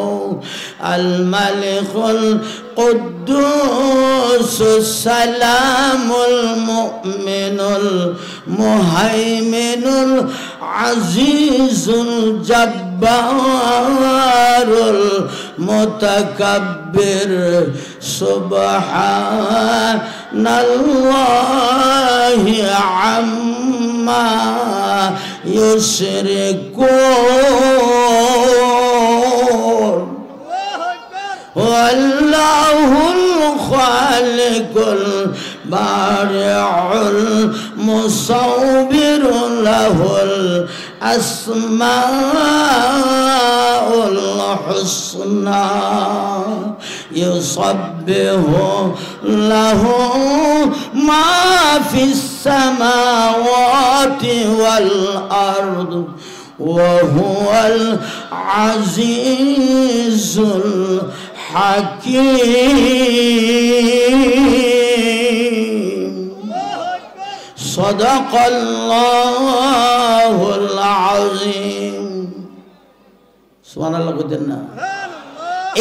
الملك القدوس السلام المؤمن المهيمن العزيز الجبار المتكبر سبحان الله عما يشركون. والله الخالق البارع المصور له الأسماء الحسنى يسبح له ما في السماوات والأرض وهو العزيز الحكيم. صدق الله العظيم. সুবহানাল্লাহ বলেন না?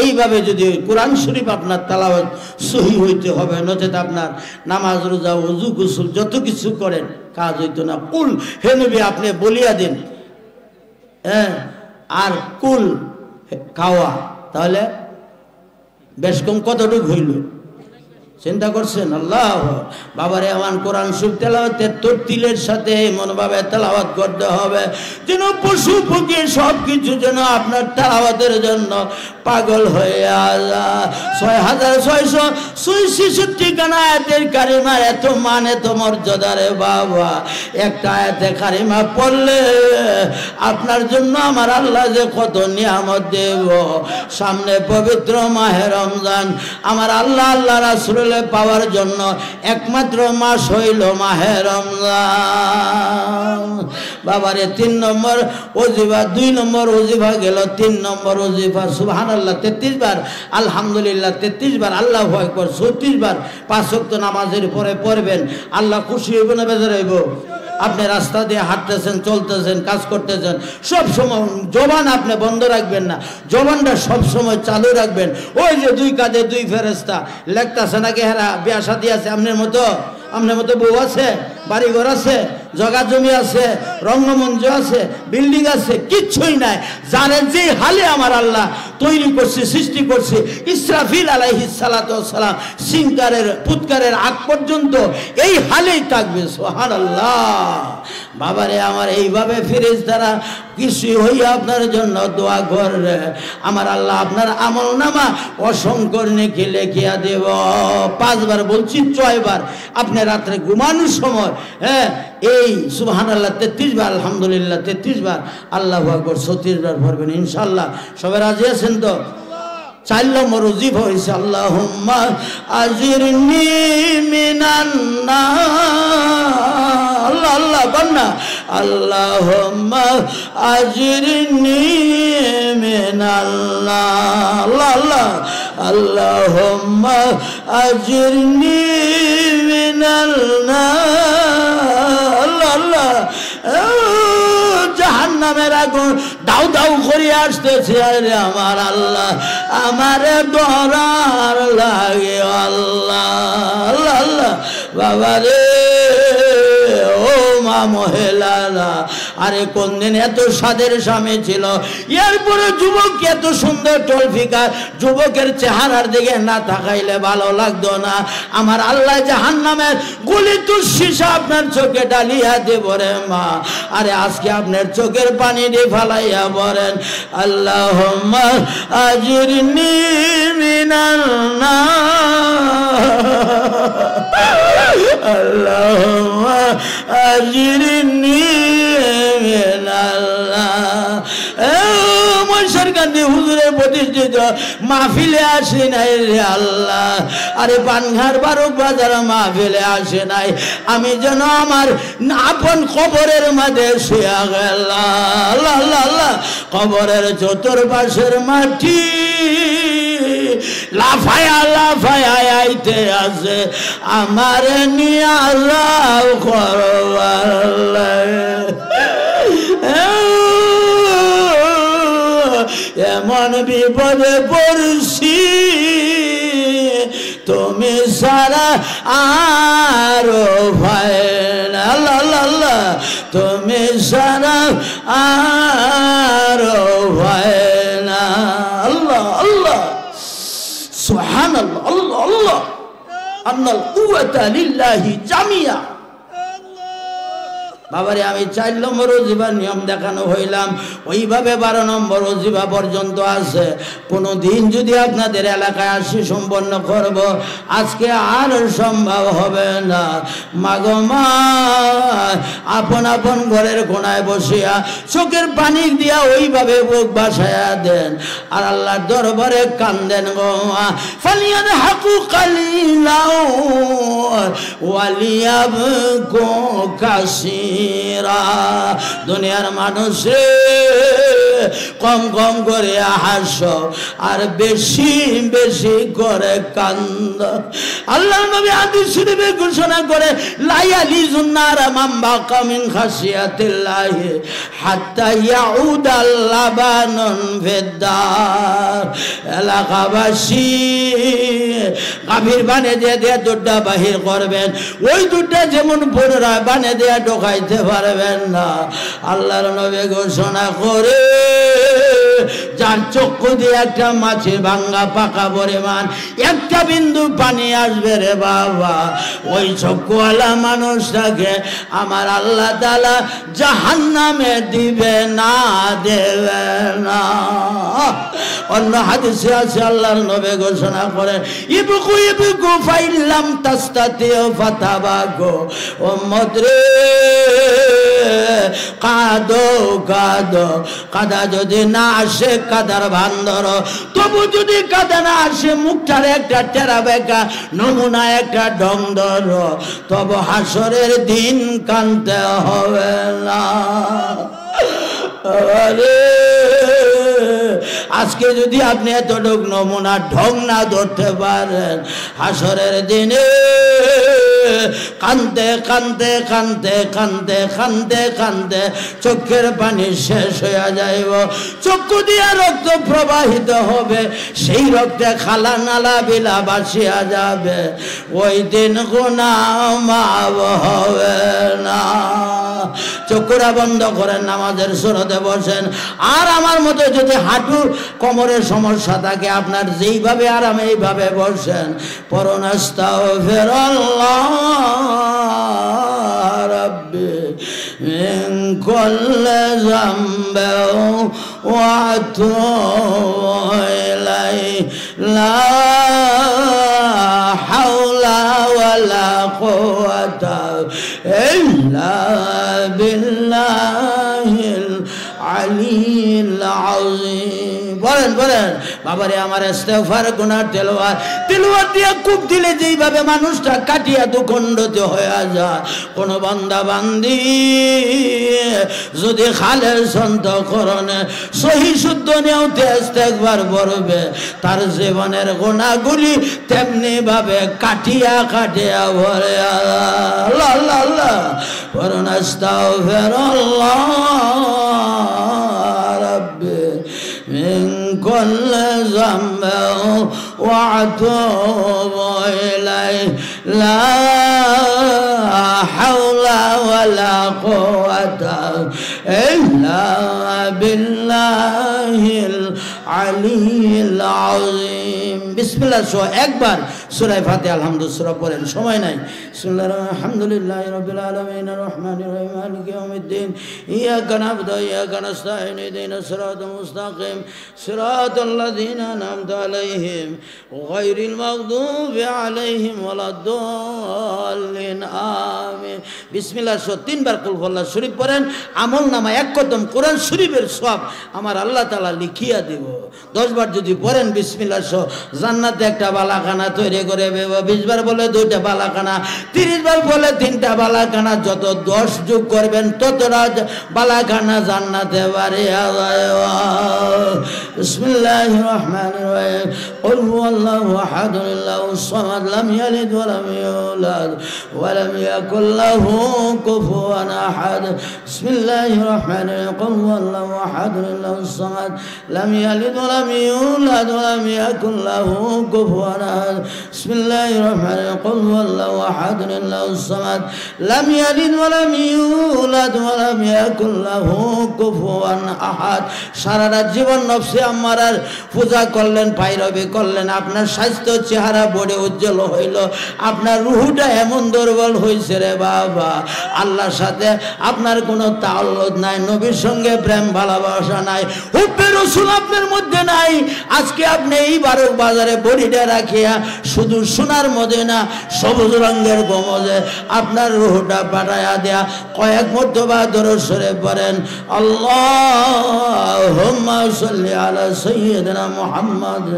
এইভাবে যদি কোরআন শরীফ আপনার তেলাওয়াত সহি হইতে হবে, নচেত আপনার নামাজ রোজা ওযু গোসল যত কিছু করেন কাজ হইতো না। কুল হে নবী আপনি বলিয়া দিন, আর কুল খাওয়া, তাহলে বেশ কম কতটুকু হইল চিন্তা করছেন? আল্লাহ বাবারে আমার কোরআন শরীফ তেলাওয়াতের তরতিলের সাথে মনোভাবে তেলাওয়াত করতে হবে, যেন পশু পক্ষী সবকিছু যেন আপনার তেলাওয়াতের জন্য পাগল হয়ে যায়। 6666 খানা আয়াতের কারিমা, এত মান এত মর্যাদা রে বাবা। একটা আয়াতে কারিমা পড়লে আপনার জন্য আমার আল্লাহ যে কত নিয়ামত দেব। সামনে পবিত্র মাহে রমজান, আমার আল্লাহ আল্লাহ রাসূল পাওয়ার জন্য একমাত্র মাস হইল মাহে রমজান। বাবারে 3 নম্বর ওজিফা, 2 নম্বর ওজিফা গেল, 3 নম্বর ওজিফা সুবহানাল্লাহ 33 বার, আলহামদুলিল্লাহ 33 বার, আল্লাহু আকবার 34 বার 5 ওয়াক্ত নামাজের পরে পড়বেন। আল্লাহ খুশি হইব না বেজার হইব? আপনি রাস্তা দিয়ে হাঁটতেছেন, চলতেছেন, কাজ করতেছেন, সব সময় জবান আপনি বন্ধ রাখবেন না, জবানটা সব সময় চালু রাখবেন। ওই যে 2 কাঁধে 2 ফেরেশতা লেখতাছে নাকি হেরা বিয়া শাদী আছে, আপনার মতো বউ আছে, বাড়িঘর আছে, জগা জমি আছে, রঙ্গমঞ্চ আছে, বিল্ডিং আছে, কিচ্ছুই নাই। যারে যে হালে আমার আল্লাহ তৈরি করছে, সৃষ্টি করছে, ইসরাফিল আলাইহিস সালাতু ওয়াস সালাম সিংকারের ফুৎকারের আগ পর্যন্ত এই হালেই থাকবে। সুবহানাল্লাহ। বাবারে আমার এইভাবে ফেরেশতারা কিছু হইয়া আপনার জন্য দোয়া করবে, আমার আল্লাহ আপনার আমল নামা অসংখ্য নেকি লিখিয়া দেব। 5 বার বলছি, 6 বার আপনি রাত্রে ঘুমানোর সময় এই সুবহানাল্লাহ 33 বার, আলহামদুলিল্লাহ 33 বার, আল্লাহু আকবার 36 বার পড়বেন ইনশাআল্লাহ। সবাই রাজি আছেন তো? 4 নম্বর ওজিফা হইছে আল্লাহুম্মা আজিরনি মিনান নার। আল্লাহ আল্লাহ বন্না আল্লাহুম্মা আজিরনি মিনান নার। আল্লাহ আল্লাহ আল্লাহুম্মা আজিরনি মিনান নার। আল্লাহ আল্লাহ জাহান্নামের আগুন দাউ দাউ করে আসতেছে। আরে আমার আল্লাহ আমারে ডরার লাগে আল্লাহ আল্লাহ আল্লাহ বাবা রে ও মা মহিলারা, আরে কোন দিন এত সাদের স্বামী ছিল, এরপরে যুবক এত সুন্দর টলফিকার, যুবকের চেহারার দিকে না তাকাইলে ভালো লাগতো না। আমার আল্লাহ জাহান্নামের গুলি তুষিসা আপনার চোখে ডালিয়া দেব রে মা। আরে আজকে আপনার চোখের পানি দিয়ে ফালাইয়া বলেন আল্লাহুম্মা আজিরনি মিনান নার। আল্লাহুম্মা আজিরনি মিনান নার। মনসারকান্দি হুজুরের প্রতিষ্ঠিত মাহফিলে আসে নাই রে আল্লাহ। আরে পানঘাট বারুক বাজার মাহফিলে আসে নাই, আমি যেন আমার আপন কবরের মাঝে শুয়া গেলাম। আল্লাহ আল্লাহ আল্লাহ কবরের চতুর্পাশের মাটি লাফায়া লাফায়া আইতে আছে, আমার নিয়া যাও করবার। এমন বিপদে পড়ছি তুমি সারা আরো ভয় না। আল্লাহ আল্লাহ আল্লাহ তুমি সারা আরো ভয় না। আল্লাহ আল্লাহ সুবহানাল্লাহ আল্লাহ আল্লাহ আন্নাল কুওয়াতা লিল্লাহি জামিয়া। বাবারে আমি 4 নম্বর ওজিফার নিয়ম দেখানো হইলাম, ওইভাবে 12 নম্বর ওজিফা পর্যন্ত আছে। কোনো দিন যদি আপনাদের এলাকায় আসি সম্পন্ন করব, আজকে আর সম্ভব হবে না। মাগো মা আপন আপন ঘরের কোনায় বসিয়া চোখের পানি দিয়া ওইভাবে বুক বাসায়া দেন আর আল্লাহর দরবারে কান্দেন গো মা। ফালিয়াদ হাকু কালিলাও ওয়ালিয়াবকু কাসীরা। দুনিয়ার মানুষে কম কম করে হাসো আর বেশি বেশি করে কান্দ। আল্লাহ নবী হাদিস শরীফে ঘোষণা করে লায়ালি জুন্নারা মান বাকা মিন খাশিয়াতিল্লাহ হাত্তা ইয়াউদাল লাবানুন ফিদ্দার। এলাকাবাসী গাভীর বানে দিয়ে দুধটা বাহির করবেন, ওই দুধটা যেমন পুনরায় বানে দিয়ে ঢোকাইতে পারবেন না। আল্লাহর নবী ঘোষণা করে যার চক্ষু দিয়ে একটা মাছের ভাঙ্গা পাকা পরিমাণ একটা বিন্দু পানি আসবে রে বাবা, ওই চক্ষুওয়ালা মানুষটাকে আমার আল্লাহ তাআলা জাহান্নামে দিবে না, দেবে না। অন্য হাদিসে আছে আল্লাহর নবী ঘোষণা করেন ইবকু ইবকু ফাইল্লাম তাস্তাতিউ ফাতাবাকু। উম্মত রে কাঁদো কাঁদো, কাদা যদি না আসে কাদার ভান ধরো, তবু যদি কাদা না আসে মুখটার একটা টেরা বেঁকা নমুনা একটা ঢং ধরো, তবু হাসরের দিন কাঁদতে হবে না। আরে আজকে যদি আপনি এতটুক নমুনা ঢং না ধরতে পারেন, হাসরের দিনে কান্দে কান্দে কান্দে কান্দে কান্দে কান্দে চোখের পানি শেষ হয়ে যাইব, চক্ষু দিয়ে রক্ত প্রবাহিত হবে, সেই রক্তে খালা নালা বিলা বাসিয়া যাবে, ওই দিন গুনাহ মাফ হবে না। চক্ষুরা বন্ধ করেন, নামাজের সুরতে বসেন। আর আমার মতো যদি হাঁটু কোমরের সমস্যা থাকে, আপনার যেইভাবে আরামে এইভাবে বসেন, পরন আস্তাগফিরুল্লাহ রাব্বি মিন কুল্লি যামবিন ওয়া আতুবু ইলাইহি লা হাওলা ওয়ালা কুওয়াতা ইল্লা বিল্লাহিল আলিয়্যিল আযীম। বলেন বলেন বাবারে আমার ইস্তেগফার গুনাহ তেলাওয়াত দিয়ে কূপ দিলে যেইভাবে মানুষটা কাটিয়া দুখণ্ডিত হয়ে যায়, কোন বান্দা বান্দি যদি খালেস অন্তঃকরণে সহি শুদ্ধ নিয়তে ইস্তেগফার করবে, তার জীবনের গুনাহগুলি তেমনি ভাবে কাটিয়া কাটিয়া ভরে। আল্লাহ আল্লাহ আল্লাহ পড়ুন আস্তাগফিরুল্লাহ রাব্বি মিন কুল্লি যামবিন ওয়া আতুবু ইলাইহি লা হাওলা ওয়ালা কুওয়াতা ইল্লা বিল্লাহিল আলিয়্যিল আযীম। বিসমিল্লাহ সহ একবার সূরা ফাতিহা আলহামদুলিল্লাহ সূরা পড়েন, সময় নাই। বিসমিল্লাহির আলহামদুলিল্লাহি রাব্বিল আলামিন আর রহমানির রহিম মালিকি ইয়াউমিদ্দিন ইয়াকা না'বুদু ওয়া ইয়াকা নাস্তাঈন ইহদিনাস সিরাতাল মুস্তাকিম সিরাতাল লাযিনা আন'আমতা আলাইহিম গায়রিল মাগদুবি আলাইহিম ওয়ালাদ-দাল্লিন আমিন। বিসমিল্লাহ সহ তিনবার কুল হুয়াল্লাহ শরীফ পড়েন, আমল নামা এক কদম কোরআন শরীফের সওয়াব আমার আল্লাহ তাআলা লিখিয়া দেব। 10 বার যদি পড়েন বিসমিল্লাহ সহ জান্নাতে একটা বালাখানা তৈরি করে দেব। 20 বার বলে 2টা বালাখানা, 30 বার বলে 3টা বালাখানা, যত 10 যোগ করবেন ততটা বালাখানা জান্নাতে বাড়িয়া যায়। বিসমিল্লাহির রহমানির রহিম কুল হুয়াল্লাহু আহাদ আল্লাহুস সামাদ লাম ইয়ালিদ ওয়া লাম ইউলাদ ওয়া লাম ইয়াকুল লাহু কুফুওয়ান আহাদ। বিসমিল্লাহির রহমানির রহিম কুল হুয়াল্লাহু আহাদ আল্লাহুস সামাদ লাম ইয়ালিদ ওয়া লাম ইউলাদ ওয়া লাম ইয়াকুল লাহু কুফুওয়ান আহাদ। বিসমিল্লাহির রহমানির রহিম কুল হুয়াল্লাহু আহাদ আল্লাহুস সামাদ লাম ইয়ালিদ ওয়া লাম ইউলাদ ওয়া লাম ইয়াকুল লাহু কুফুওয়ান আহাদ। সারা রাত জীবন নফসে আম্মারার পূজা করলেন, পায়রবি করলেন, আপনার স্বাস্থ্য চেহারা বড়ে উজ্জ্বল হইল, আপনার রুহটা এমন দুর্বল হয়েছে রে বাবা, আল্লাহর সাথে আপনার কোনো তাআল্লুক নাই, নবীর সঙ্গে প্রেম ভালোবাসা নাই, হুব্বে রাসূল আপনার মধ্যে নাই। আজকে আপনি এই বারক বাজারে বড়িটা রাখিয়া শুধু সোনার মদিনা সবুজ রঙের গমজে আপনার রুহটা পাঠাইয়া দেয়া কয়েক মর্তবা দরুদ শরীফ পড়েন। আল্লাহুম্মা সাল্লি আলা সাইয়্যিদিনা মুহাম্মাদ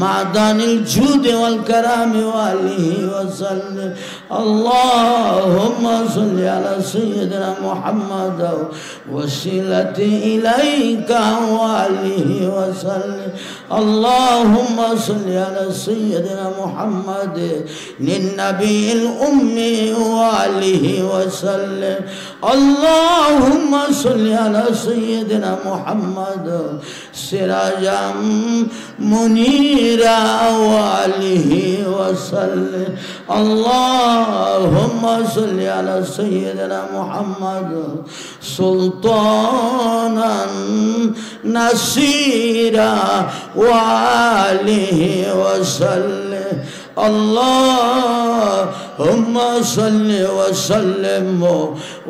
মাদানিল জুদি ওয়াল কারামি ওয়া আলিহি ওয়া সাল্লিম। আল্লাহুম্মা সাল্লি আলা সাইয়্যিদিনা মুহাম্মাদ ওয়াসিলাতি ইলাইকা ওয়া আলিহি ওয়া সাল্লিম। আল্লাহুম্মা সাল্লি আলা সাইয়্যিদিনা মুহাম্মাদ নিন নাবিয়িল উম্মি ওয়া আলিহি ওয়া সাল্লিম। আল্লাহুম্মা সাল্লি আলা সাইয়্যিদিনা মুহাম্মাদ সিরাজাম মুনীরা ওয়া আলিহি ওয়া সাল্লিম। আল্লাহুম্মা সাল্লি আলা সাইয়্যিদিনা মুহাম্মাদ সুলতানান নাসিরা ওয়া আলিহি ওয়া সাল্লিম। আল্লাহুম্মা সাল্লি ওয়া সাল্লিম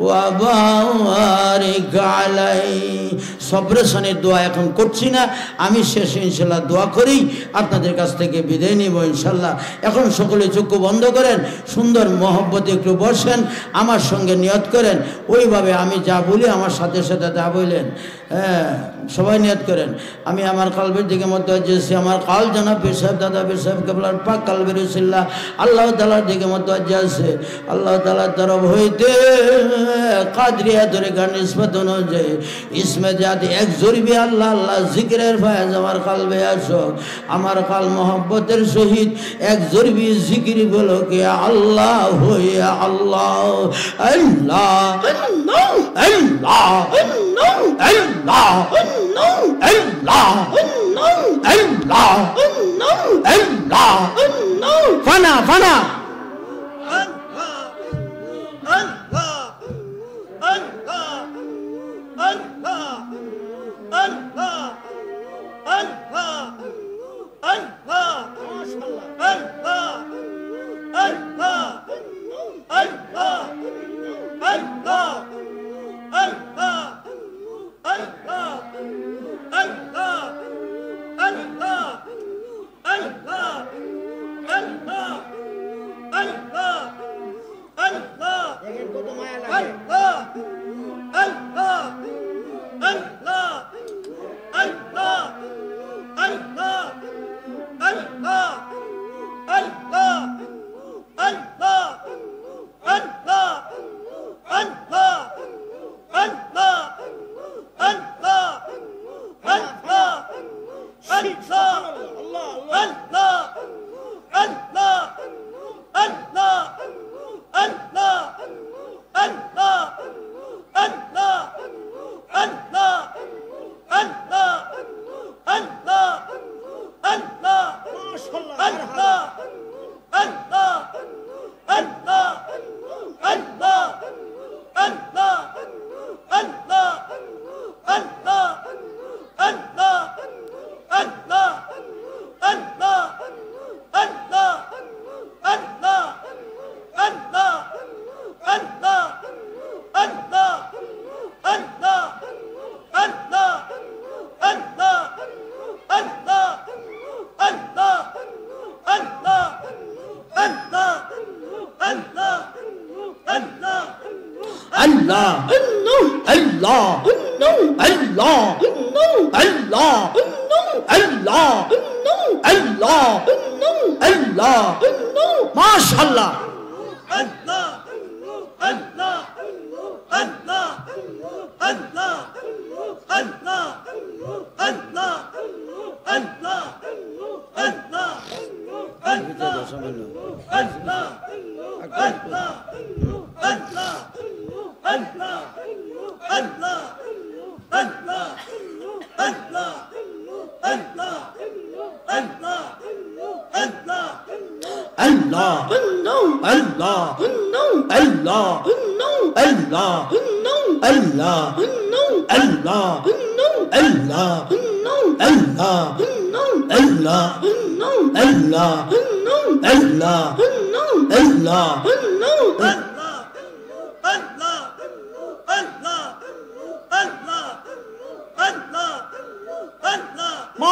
ওয়া বারিক আলাইহি। সবরেশনের দোয়া এখন করছি না, আমি শেষে ইনশাল্লাহ দোয়া করেই আপনাদের কাছ থেকে বিদায় নিব ইনশাল্লাহ। এখন সকলে চক্ষু বন্ধ করেন, সুন্দর মহব্বতে একটু বসেন, আমার সঙ্গে নিয়ত করেন, ওইভাবে আমি যা বলি আমার সাথে সাথে তা বললেন। হ্যাঁ, সবাই নিয়ত করেন। আমি আমার কালবের দিকে মতওয়াজ্জিহ, আমার কাল জানা পীর সাহেব দাদা পীর সাহেব কেবলার পাক কালবের উসিলা আল্লাহ তাআলার দিকে মতওয়াজ্জিহ আছে। আল্লাহ তাআলার তরফ হইতে কাদরিয়া তরিকা নিসবত অনুযায়ী ইসমে জাত এক জরিবে আল্লাহ আল্লাহ জিকিরের ফায়েজ আমার কালবে আসো। আমার কাল মহব্বতের সহিত এক জরিবে জিকির বলো কে আল্লাহ হইয়া আল্লাহ আল্লাহ আল্লাহ আল্লাহ আল্লাহ আল্লাহ আল্লাহ আল্লাহ ফানা ফানা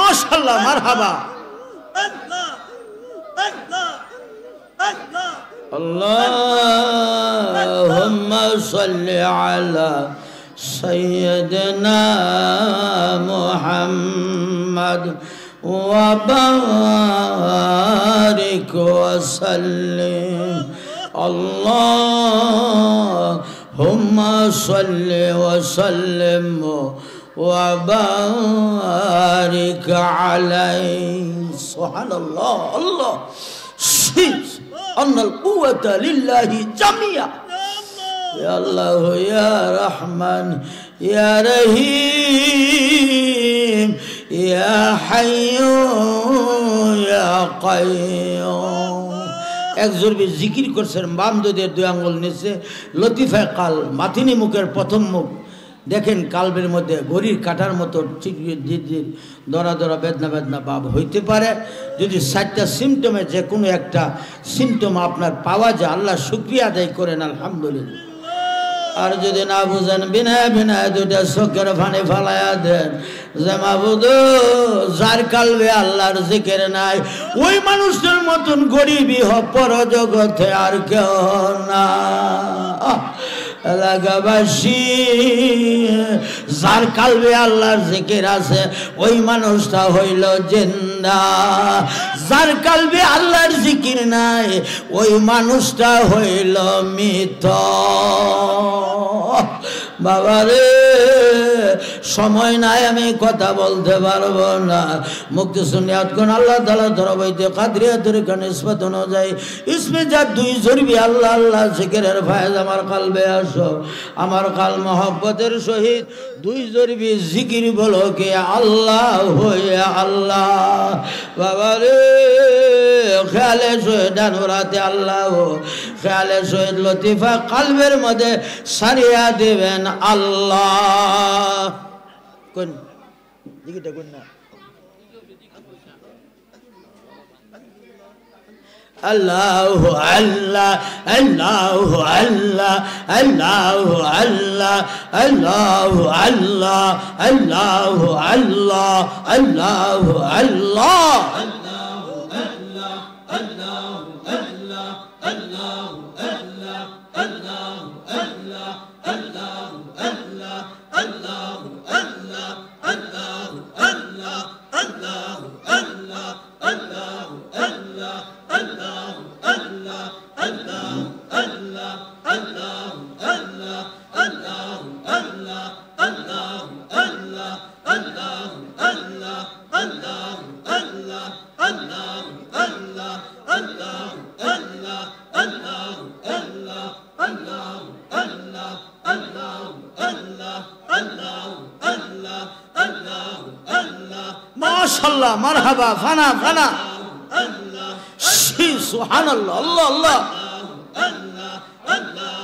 माशाल्लाह मरहबा अल्लाहुम्मा सल्लि अला सय्यदना मुहम्मद व बारिक व सल्लिम अल्लाहुम्मा सल्लि व सल्लिम व बारिक अलैहि सुबहानल्लाह अल्लाह अन्नल कुव्वता लिल्लाहि जमिया या अल्लाह या रहमान या रहीम या हय्यू या कय्यूम एक जोर भी जिकिर करছেন বাম দুধের দুই আঙ্গুল নিচে লতিফা কাল মাথিনী মুখের প্রথম মুখ দেখেন কালবের মধ্যে ঘড়ির কাটার মতো দরা দরা বেদনা বেদনা ভাব হইতে পারে যদি 7টা সিমটমে যে কোনো একটা সিমটম আপনার পাওয়া যায় আল্লাহ শুকরিয়া আদায় করেন আলহামদুলিল্লাহ আর যদি না বুঝেন বিনয় বিনয় দুইটা চোখের পানি ফালাইয়া দেন যে মাবুদ যার কালবে আল্লাহর জিকির নাই ওই মানুষের মতন গরিবই পর জগতে আর কেউ না এলাকাবাসী যার কালবে আল্লাহর জিকির আছে ওই মানুষটা হইল জিন্দা যার কালবে আল্লাহর জিকির নাই ওই মানুষটা হইল মৃত বাবারে সময় নাই আমি কথা বলতে পারবো না মুক্তি সুনিয়াত কোন আল্লাহ তাআলা দরবাইতে কাদরিয়া তরিকা নিসবত অনুযায়ী ইসমে যা দুই জরবি আল্লাহ আল্লাহ জিকিরের ফায়েজ আমার কলবে আসো আমার কাল মহব্বতের সহিত দুই জরবি জিকির বলো কে আল্লাহ হয়ে আল্লাহ বাবারে খেয়ালে সহিত নুরাতে আল্লাহ খেয়ালে সহিত লতিফা কলবের মধ্যে সারিয়া দেবেন আল্লাহ কোন দিকেটা কোন না الله الله الله الله الله الله الله الله الله الله الله الله Allah মাশাআল্লাহ মারহাবা ফানা ফানা সুবহানাল্লাহ আল্লাহ আল্লাহ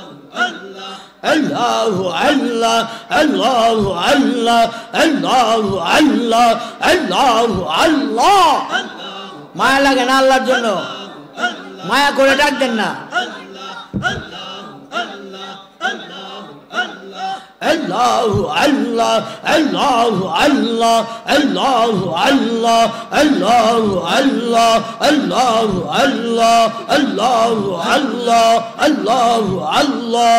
আল্লাহু আল্লাহ আল্লাহু আল্লাহ আল্লাহু আল্লাহ আল্লাহু আল্লাহ মায়া লাগে না আল্লাহর জন্য মায়া করে ডাক দেন না Allahu Allah Allahu Allah Allahu Allah Allahu Allah Allahu Allah Allahu Allah Allahu Allah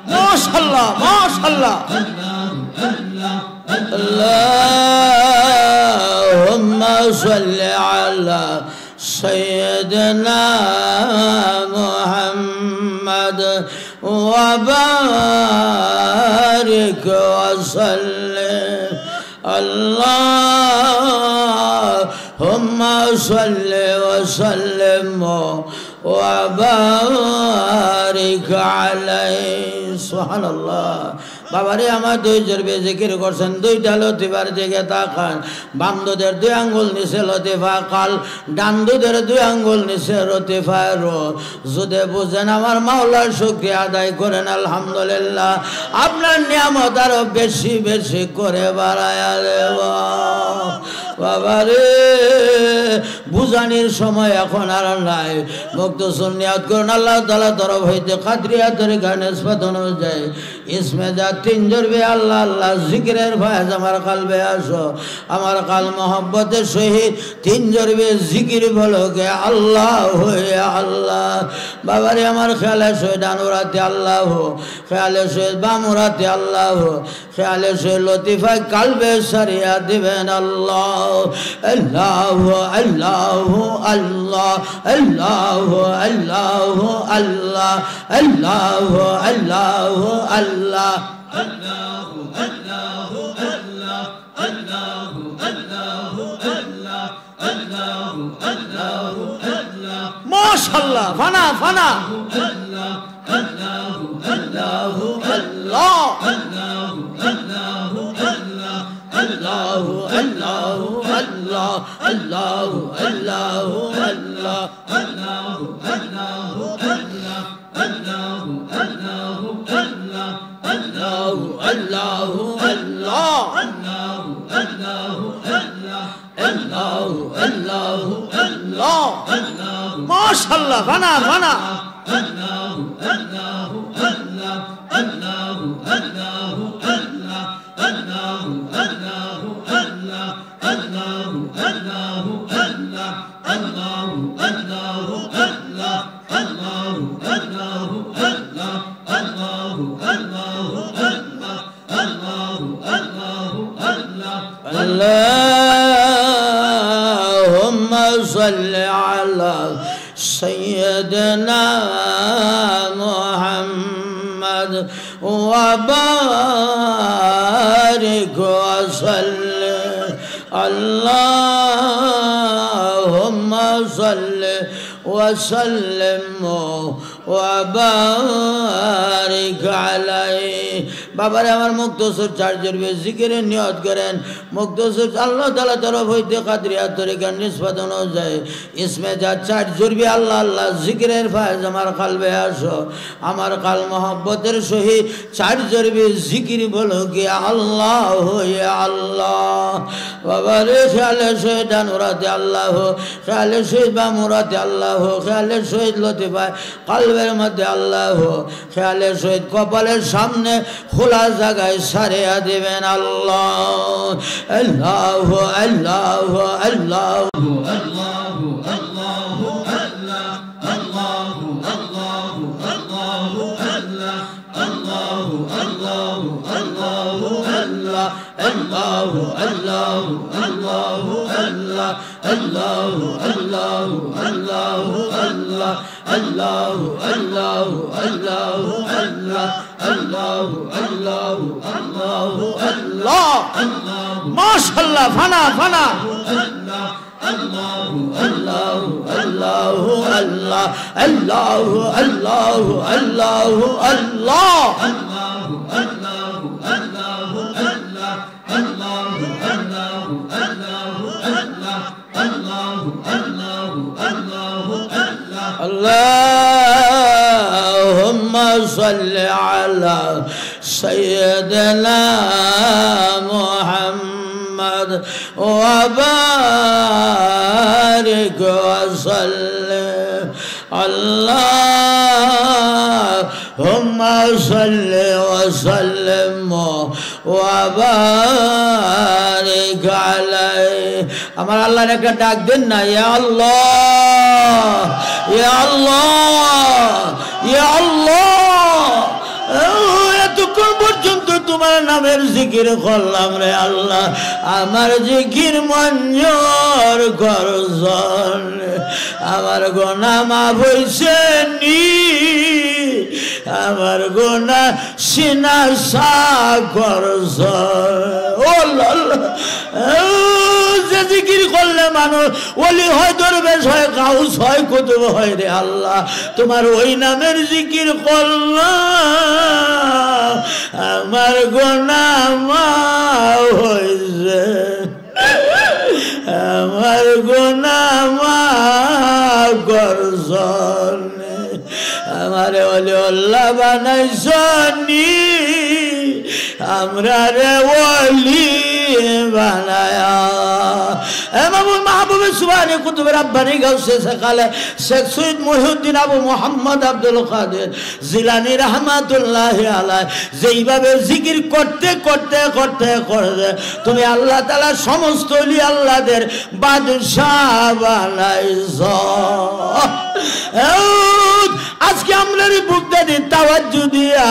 Mashallah, Mashallah. Allahumma salli ala Sayyidina Muhammad wa barik wa sallim. Allahumma salli wa sallim wa barik alayhi. Subhanallah. বাবারে আমার দুই জোরবে জিকির করছেন দুইটা লতিফার দিকে তাকান বান্দুদের দুই আঙ্গুল নিচে লতিফা কাল ডান্দুদের দুই আঙ্গুল নিচে লতিফা রো যদি বুঝেন আমার মাওলার শুকরিয়া আদায় করেন আলহামদুলিল্লাহ আপনার নিয়ামত আরো বেশি বেশি করে বাড়ায়া দেব বাবারে বুঝানির সময় এখন আর নাই মুক্ত সুন্নিয়াত করুন আল্লাহ তাআলা তরফ হইতে কাদরিয়া তরিকা নিসবত অনুযায়ী ইসমে যা তিন জোরবে আল্লাহ আল্লাহ জিকিরের ফয়েজ আমার কলবে আসো আমার কাল মোহব্বতের সহিত তিন জোরবে জিকির বলো গে আল্লাহ হয়ে আল্লাহ বাবারে আমার খেয়ালে সহিত ডানুরাতে আল্লাহ হো খেয়ালে সহিত বামুরাতে আল্লাহ হো খেয়ালে সহিত লতিফায় কালবে সারিয়া দিবেন আল্লাহ আল্লাহ আল্লাহ আল্লাহ আল্লাহ আল্লাহ আল্লাহ আল্লাহ আল্লাহ আল্লাহ Allahu Allahu Allah Allahu Allahu Allah Allahu Allahu Allah Mashallah fana fana Allah Allahu Allahu Allah Allahu Allahu Allah Allahu Allahu Allah Allahu Allahu Allah Allahu Allahu Allah Allahu Allahu Allah Allahu Allahu Allah Allahu Allahu Allah Allahu Allahu Allah Allahu Mashallah fana fana Allahu Allahu Allah Allahu Allahu Allah Allahu Allahu Allah Allahu Allahu Allah Allahu Allahu Allah Allahu Allahu Allah Allahu Allahu Allah Allahu Allahu Allah Allahumma salli ala Sayyidina Muhammad wa barik wa sallim Allahumma salli وسلم وبارك عليه বাবারে আমার মুক্তসর চার্জের জিকিরের নিয়ত করেন মুক্তসর আল্লাহ তাআলা তরফ হইতে কাদরিয়া তরিকার নিসবত অনুযায়ী ইসমে যা চার্জবি আল্লাহ আল্লাহ জিকিরের ফায়জ আমার কালবে আসো আমার কাল মোহব্বতের সহিত চার্জবি জিকির বলো কি আল্লাহ ইয়া আল্লাহ বাবারে খেয়ালের সহিত ডানুরাতে আল্লাহ খেয়ালের সহিত বা মুরাতে আল্লাহ খেয়ালের সহিত লতিফায় কালবের মধ্যে আল্লাহ খেয়ালের সহিত কপালের সামনে খোলা জায়গায় সারিয়া দিবেন আল্লাহ আল্লাহ আল্লাহ আল্লাহ الله الله الله الله الله الله الله الله الله الله الله الله الله الله الله الله ما شاء الله فنا فنا الله الله الله الله الله الله الله الله اللهم صل على سيدنا محمد وبارك وسلم اللهم صل وسلم وبارك عليه আমার আল্লাহর একটা ডাক দেন না ইয়া আল্লাহ ইয়া আল্লাহ ইয়া আল্লাহ এতক্ষণ পর্যন্ত তোমার নামের জিকির করলাম রে আল্লাহ আমার জিকির মঞ্জুর করছেন আমার গুনাহ মাফ হইছে নি আমার গুনাহ সিনা সাফ করছেন ও আল্লাহ যে জিকির করলে মানুষ ওলি হয় দরবেশ হয় গাউস হয় কুতুব হয় রে আল্লাহ তোমার ওই নামের জিকির করলাম আমার গুনাহ মাফ হইছে আমার গুনাহ মাফ করছেন আমারে ওলি আল্লাহ বানাইছনি আমরা রে ওলি বানায়া মাহবুব মাহবুব সুবহানি কুতুব রাব্বানি গাউসে সকালে শেখ সৈয়দ মহিউদ্দিন আবু মুহাম্মদ আব্দুল কাদের জিলানী রাহমাতুল্লাহি আলাইহি যেইভাবে জিকির করতে করতে করতে করতে তুমি আল্লাহ তাআলা সমস্ত ওলি আল্লাহদের বাদশাহ বানাইছো আজকে আমরা বুকটা দিয়ে তাওয়াজ্জু দিয়া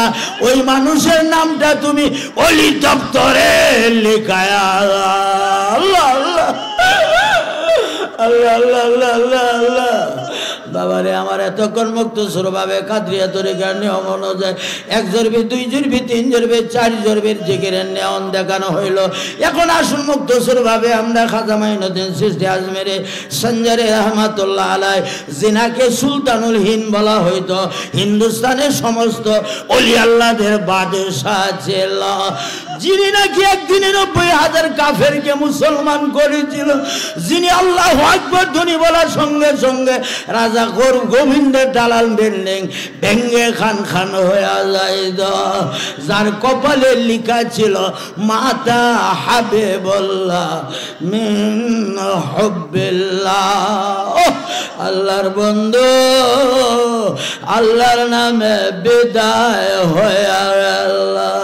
ওই মানুষের নামটা তুমি ওলি দপ্তরে লেখায়া আল্লাহ আল্লাহ আল্লাহ আল্লাহ আল্লাহ আল্লাহ আল্লাহ বাবারে আমার এতক্ষণ মুক্তসর ভাবে কাদরিয়া তরিকার নিয়ম অনুযায়ী 1 জরবি 2 জরবি 3 জরবি 4 জরবির জিকিরের নিয়ম দেখানো হইল এখন আসুন মুক্তসর ভাবে আমরা খাজা মাইনুদ্দিন চিশতি আজমেরে সঞ্জারে রহমাতুল্লাহ আলাইহি জিনাকে সুলতানুল হিন্দ বলা হইতো হিন্দুস্তানের সমস্ত ওলি আল্লাহদের বাদশা ছিল যিনি নাকি একদিনে 90,000 কাফেরকে মুসলমান করেছিল যিনি আল্লাহু আকবার ধ্বনি বলার সঙ্গে সঙ্গে রাজা গোবিন্দের দালাল বিল্ডিং ভেঙ্গে খান খান হয়ে যায় যার কপালে লেখা ছিল মাতা হাবিবুল্লাহ মিন হুব্বিল্লাহ আল্লাহর বন্ধু আল্লাহর নামে বিদায় হয়ে আল্লাহ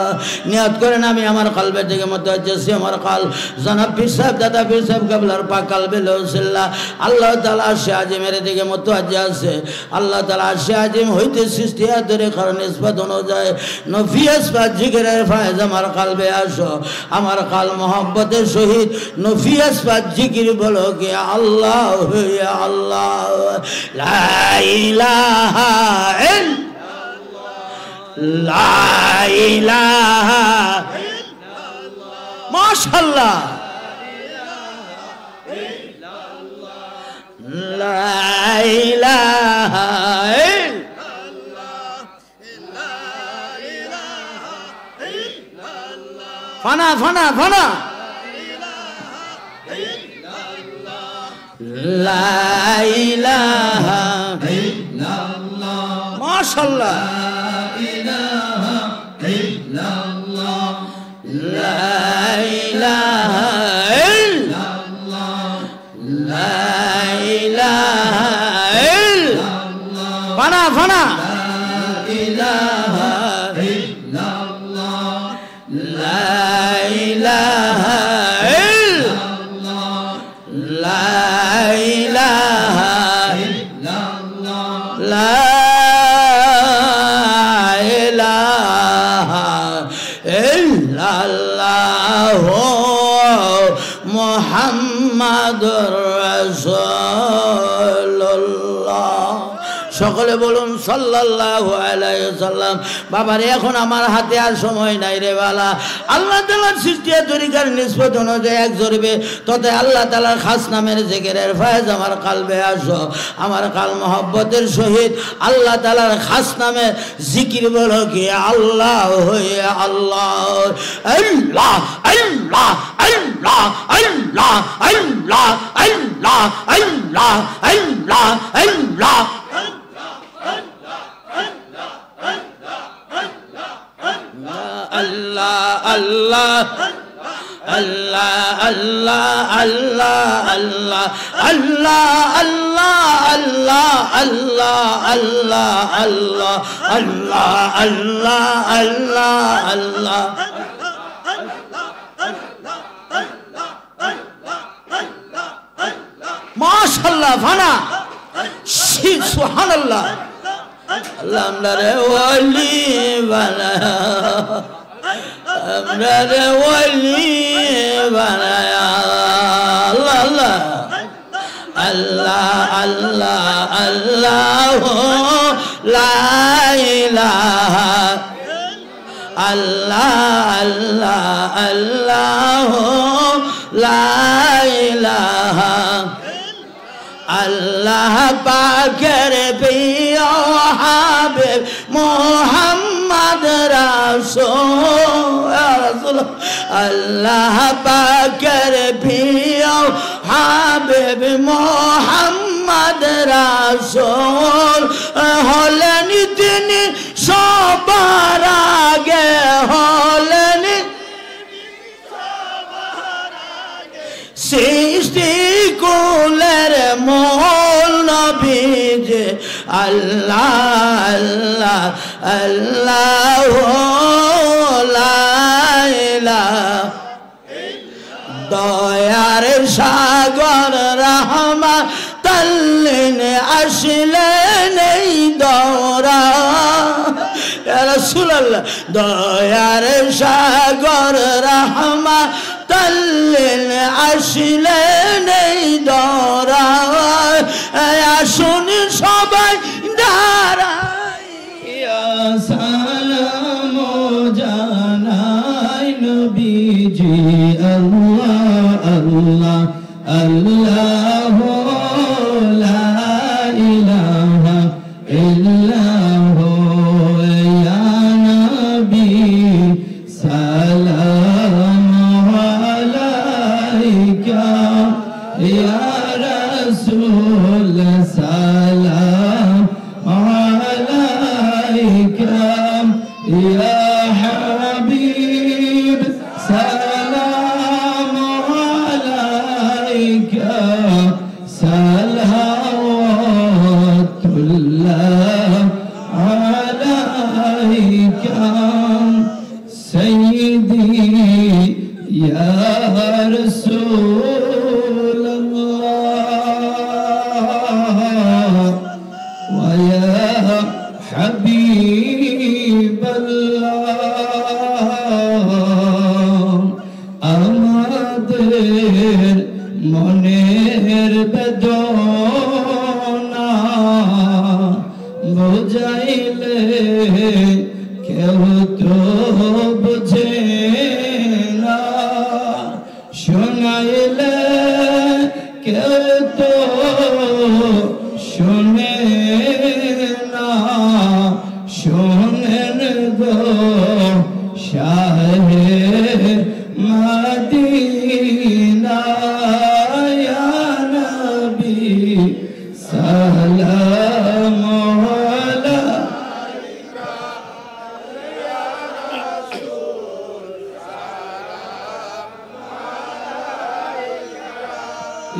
নিয়ত করেন আমি আমার কলবে থেকে মুতাজ্জিস আমার কাল জনাব পীর সাহেব দাদা পীর সাহেব কাবলার পাক কলবে লৌসিল্লাহ আল্লাহ তাআলা আরশে আজিমের দিকে মুতাজ্জিস আছে আল্লাহ তাআলা আরশে আজিম হইতে সৃষ্টিয়া ধরে কারণ নিসবত অনুযায়ী নফিয়াস বা জিকিরের ফায়জ আমার কলবে আসো আমার কাল মোহব্বতের সহিত নফিয়াস বা জিকির বলো কি আল্লাহ ইয়া আল্লাহ লা ইলাহা ইল্লাল্লাহ লা ইলাহা ইল্লাল্লাহ মাশাআল্লাহ লা ইলাহা ইল্লাল্লাহ লা ইলাহা ফানা ফানা ফানা লা ইলাহা ইল্লাল্লাহ মাশাআল্লাহ লা ইলাহা ইল্লাল্লাহ লা ইলাহা ইল্লাল্লাহ লা ইলাহা ইল্লাল্লাহ ফানা ফানা লা ইলাহা ইল্লাল্লাহ লা ইলাহা ইল্লাল্লাহ লা ইলাহা ইল্লাল্লাহ লা ইলাহা ইল্লাল্লাহ মুহাম্মাদুর রাসূলুল্লাহ সকলে বলুন সাল্লাল্লাহু আলাইহি ওয়াসাল্লাম বাবারে এখন আমার হাতে আর সময় নাই রে বালা আল্লাহ তাআলার সৃষ্টি তরিকার নিসবত অনুযায়ী এক জরবে ততে আল্লাহ তাআলার খাস নামের জিকিরের ফয়েজ আমার কলবে আসো আমার কাল মহব্বতের সহিত আল্লাহ তাআলার খাস নামে জিকির বলো কি আল্লাহ হয়ে আল্লাহ আল্লাহ আল্লাহ আল্লাহ আল্লাহ আল্লাহ আল্লাহ আল্লাহ আল্লাহ আল্লাহ Allah Allah Allah Allah Allah Allah Allah Allah Allah Allah Allah Allah Allah Allah Allah MashaAllah fana subhanallah Allah amra wali bana amra wali bana Allah Allah Allah Allah la ilaha Allah Allah Allah la ilaha Allah পাকের প্রিয় হাবিব মুহাম্মদ রাসূল আল্লাহ পাকের প্রিয় হাবিব মুহাম্মদ রাসূল হলেন তিনি সবার আগে হলেন সৃষ্টি কুলের মূল নবীজি আল্লাহ আল্লাহ আল্লাহ লা ইলাহা দয়ার সাগর রহমাতাল লিল আসলেন এই দৌরা ইয়া রাসূলুল্লাহ দয়ার সাগর রহমাতাল লিল আসলেন এই দৌরা আসুন সবাই দাঁড়াইয়া সালাম জানাই নবীজি আল্লাহ আল্লাহ আল্লাহ লা ইলাহা ইল্লাল্লাহ ইয়া নবী সালাম আলাইকা ইয়া রাসূল সালাম আলাইকা ইয়া হাবিব সালাম আলাইকা সালাওয়াতুল্লাহ আলাইকা সাইয়্যিদি ইয়া রাসূলুল্লাহ ওয়া ইয়া হাবিবাল্লাহ আমাদের মনের বেদনা বুঝাইলে কেউ তো বুঝে না শোনাইলে কেউ তো শোনে না শোনেন গো শাহে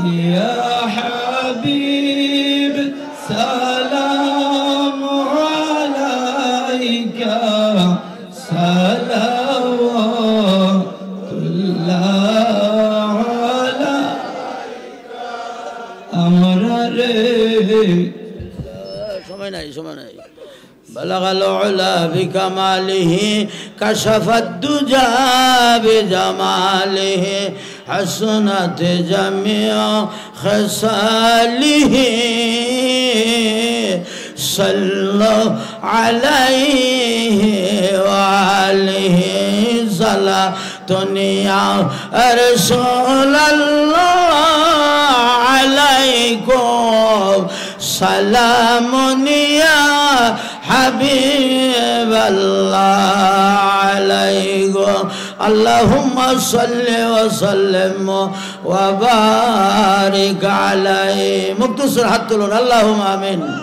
يا حبيب سلام عليك صلوات الله عليك أمرر شمعنا بلغ العلا بكماله كشف الدجى بجماله حسنت جميع خصاله صلوا عليه وآله صلاة يا رسول الله عليكم سلام يا حبيب الله عليكم اللهم صل وسلم وبارك عليه مختصر حتى اللهم آمين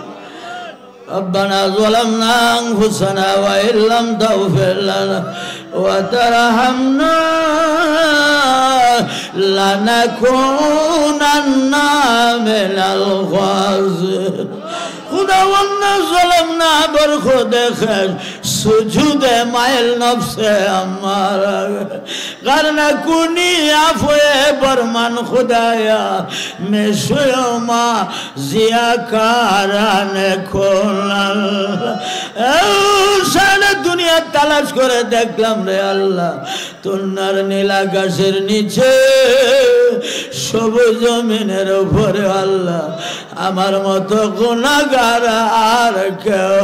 ربنا ظلمنا أنفسنا وإن لم تغفر لنا وترحمنا لنكونن من الخاسرين खुदावन्ना ज़लमना बर खुदे खैर सुजूदे माइल नफ्से हमारा करना कुनी आफ़े बरमान खुदाया मैं शुमा ज़िया काराने खोलल सारे दुनिया तलाश करे देखलाम रे अल्लाह तुन्नार नीला गाছের নিচে সবুজ জমিনের উপরে আল্লাহ আমার মতো গুনাহগার আর কেউ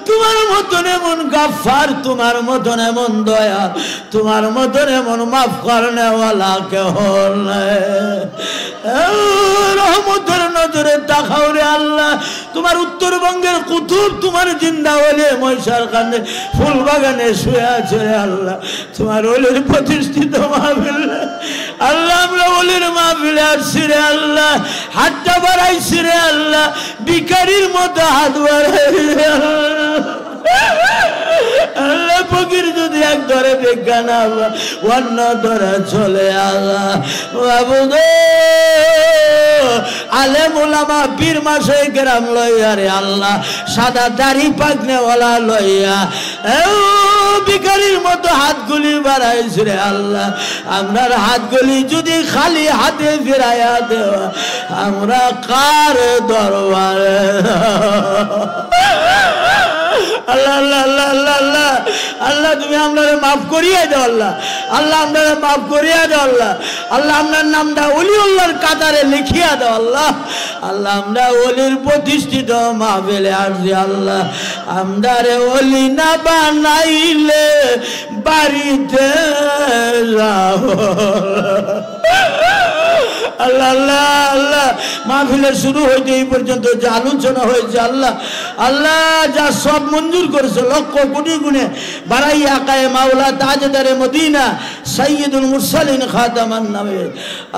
তোমার মতন এমন গাফফার তোমার মতন এমন দয়া তোমার মতন এমন মাফ করনে ওয়ালা কেউ নাই রহমতের নজরে তাকাও রে আল্লাহ তোমার উত্তরবঙ্গের কুতুব তোমার জিন্দা ওলি ময়সার কান্দে ফুল বাগানে শুয়ে আছে রে আল্লাহ তোমার ওলির প্রতিষ্ঠিত মাহফিল আল্লাহ আমরা ওলির মাহফিলে আসছি রে আল্লাহ হাতটা বাড়াইছি রে আল্লাহ ভিখারির মতো হাত বাড়াই রে আল্লাহ ফকির যদি এক ধরে বিজ্ঞান অন্য ধরে চলে আল্লাহ বাবু আলেম উলামা পীর মাশায়েখ কেরাম লইয়া রে আল্লাহ সাদা দাড়ি পাকনে ওয়ালা লইয়া ভিখারির মতো হাতগুলি বাড়াইছে রে আল্লাহ আমরার হাতগুলি যদি খালি হাতে ফিরাইয়া দেওয়া আমরা কার দরবারে আল্লাহ আল্লাহ আল্লাহ আল্লাহ আল্লাহ আল্লাহ তুমি আমাদের মাফ করিয়ে দাও আল্লাহ আল্লাহ আমাদের মাফ করিয়ে দাও আল্লাহ আল্লাহ আপনার নামটা ওলিউল্লাহর কাতারে লিখিয়া দাও আল্লাহ আল্লাহ আমরা ওলির প্রতিষ্ঠিত মাহফিলে আসছি আল্লাহ আমদারে ওলি না বানাইলে বাড়িতে যাও আল্লাহ আল্লাহ আল্লাহ মাহফিলের শুরু হইতে এই পর্যন্ত যে আলোচনা হয়েছে আল্লাহ আল্লাহ যা সব মঞ্জুর করেছে লক্ষ কোটি গুণে বাড়াই আকায়ে মাওলা তাজদারে মদিনা সাইয়্যিদুল মুরসালিন খাতামান নবী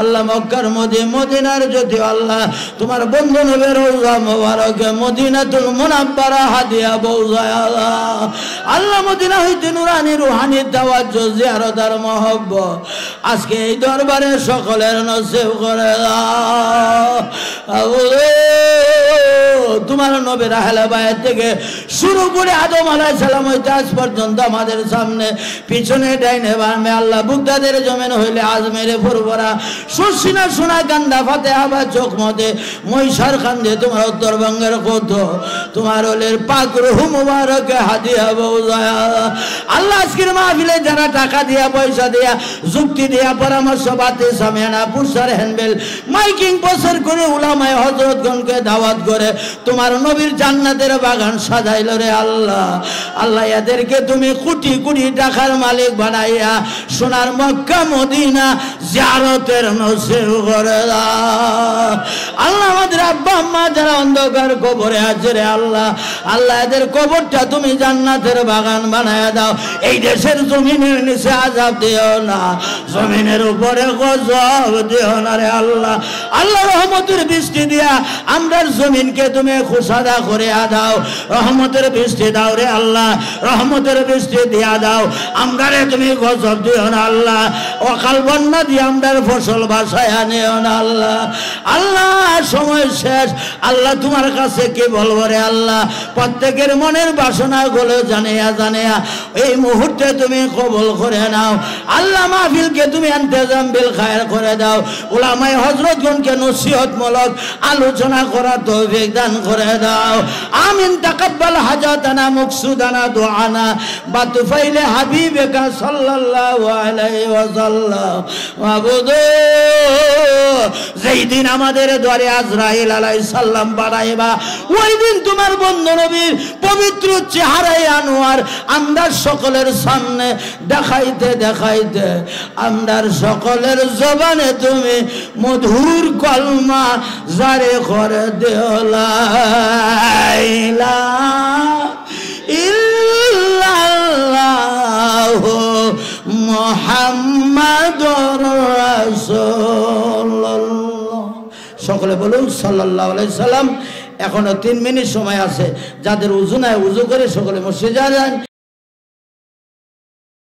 আল্লাহ মক্কার মদিনার যদি আল্লাহ তোমার বন্ধু নবীর রওজা মোবারকে মদিনাতুল মুনাব্বারা হাদিয়া বওজায় আল্লাহ মদিনা হইতে নুরানি রুহানি তাওয়াজ্জুহ জিয়ারত আর মহব্বত আজকে এই দরবারে সকলের নসিব করে দাও তোমার নবীর আহলে বায়াত থেকে শুরু করে আদম আলাইহিস সালাম হইতে আজ পর্যন্ত আমাদের সামনে পিছনে ডাইনে বামে আল্লাহ বুগদাদের জমিন হইলে আজমেরে ফুরফুরা সুসিনা সোনাকান্দা ফাতেহাবাদ চকমতে মহিষার কান্দে তোমার উত্তরবঙ্গের কত তোমার ওলের পাক রূহ মুবারকে হাদিয়া বওজায় আল্লাহ আজকের মাহফিলে যারা টাকা দিয়া পয়সা দিয়া যুক্তি দিয়া পরামর্শ বাতে সামিয়ানা পুরসার হ্যান্ডবেল মাইকিং প্রচার করে উলামায়ে হযরতগণকে দাওয়াত করে তোমার নবীর জান্নাতের বাগান সাজাইল রে আল্লাহ আল্লাহ এদেরকে তুমি কোটি কোটি টাকার মালিক বানাইয়া সোনার মক্কা মদিনা জিয়ারতের নসিব করে দাও আল্লাহ আমাদের আব্বা আম্মা যারা অন্ধকার কবরে আছে রে আল্লাহ আল্লাহ এদের কবরটা তুমি জান্নাতের বাগান বানায়া দাও এই দেশের জমিনের নিচে আযাব দিও না জমিনের উপরে গজব দিও না রে আল্লাহ আল্লাহ রহমতের বৃষ্টি দিয়া আমরার জমিনকে তুমি খুশাদা করে দাও রহমত রহমতের বৃষ্টি দাও রে আল্লাহ, রহমতের বৃষ্টি দিয়া দাও। আমরারে তুমি গজব দিও না আল্লাহ, অকাল বন্যা দিয়ে আমরার ফসল বাসায় আনিও না আল্লাহ। আল্লাহ সময় শেষ আল্লাহ, তোমার কাছে কি বলবো রে আল্লাহ। প্রত্যেকের মনের বাসনা গুলো জানিয়া জানিয়া এই মুহূর্তে তুমি কবুল করে নাও আল্লাহ। মাহফিলকে তুমি ইন্তজাম বিল খায়ের করে দাও। উলামায়ে হযরতগণকে নসিহতমূলক আলোচনা করার তৌফিক দান করে দাও। আমিন। তাকাব্বাল হাজাতানা মুকসুদানা দুআনা বাতুফাইলে হাবিবিকা সাল্লাল্লাহু আলাইহি ওয়াসাল্লাম। মাবুদু যেই দিন আমাদের দ্বারে আজরাইল আলাইহিস সালাম বাড়াইবা, ওই দিন তোমার বন্ধু নবীর পবিত্র চেহারায় আনোয়ার আমরা সকলের সামনে দেখাইতে দেখাইতে আমরার সকলের জবানে তুমি মধুর কলমা জারি করে দিও, লা ইলাহা ইল্লাল্লাহু মুহাম্মাদুর রাসূলুল্লাহ। সকলে বলুন সাল্লাল্লাহু আলাইহি সাল্লাম। এখনো 3 মিনিট সময় আছে, যাদের উযু নাই উযু করে সকলে মসজিদে যান।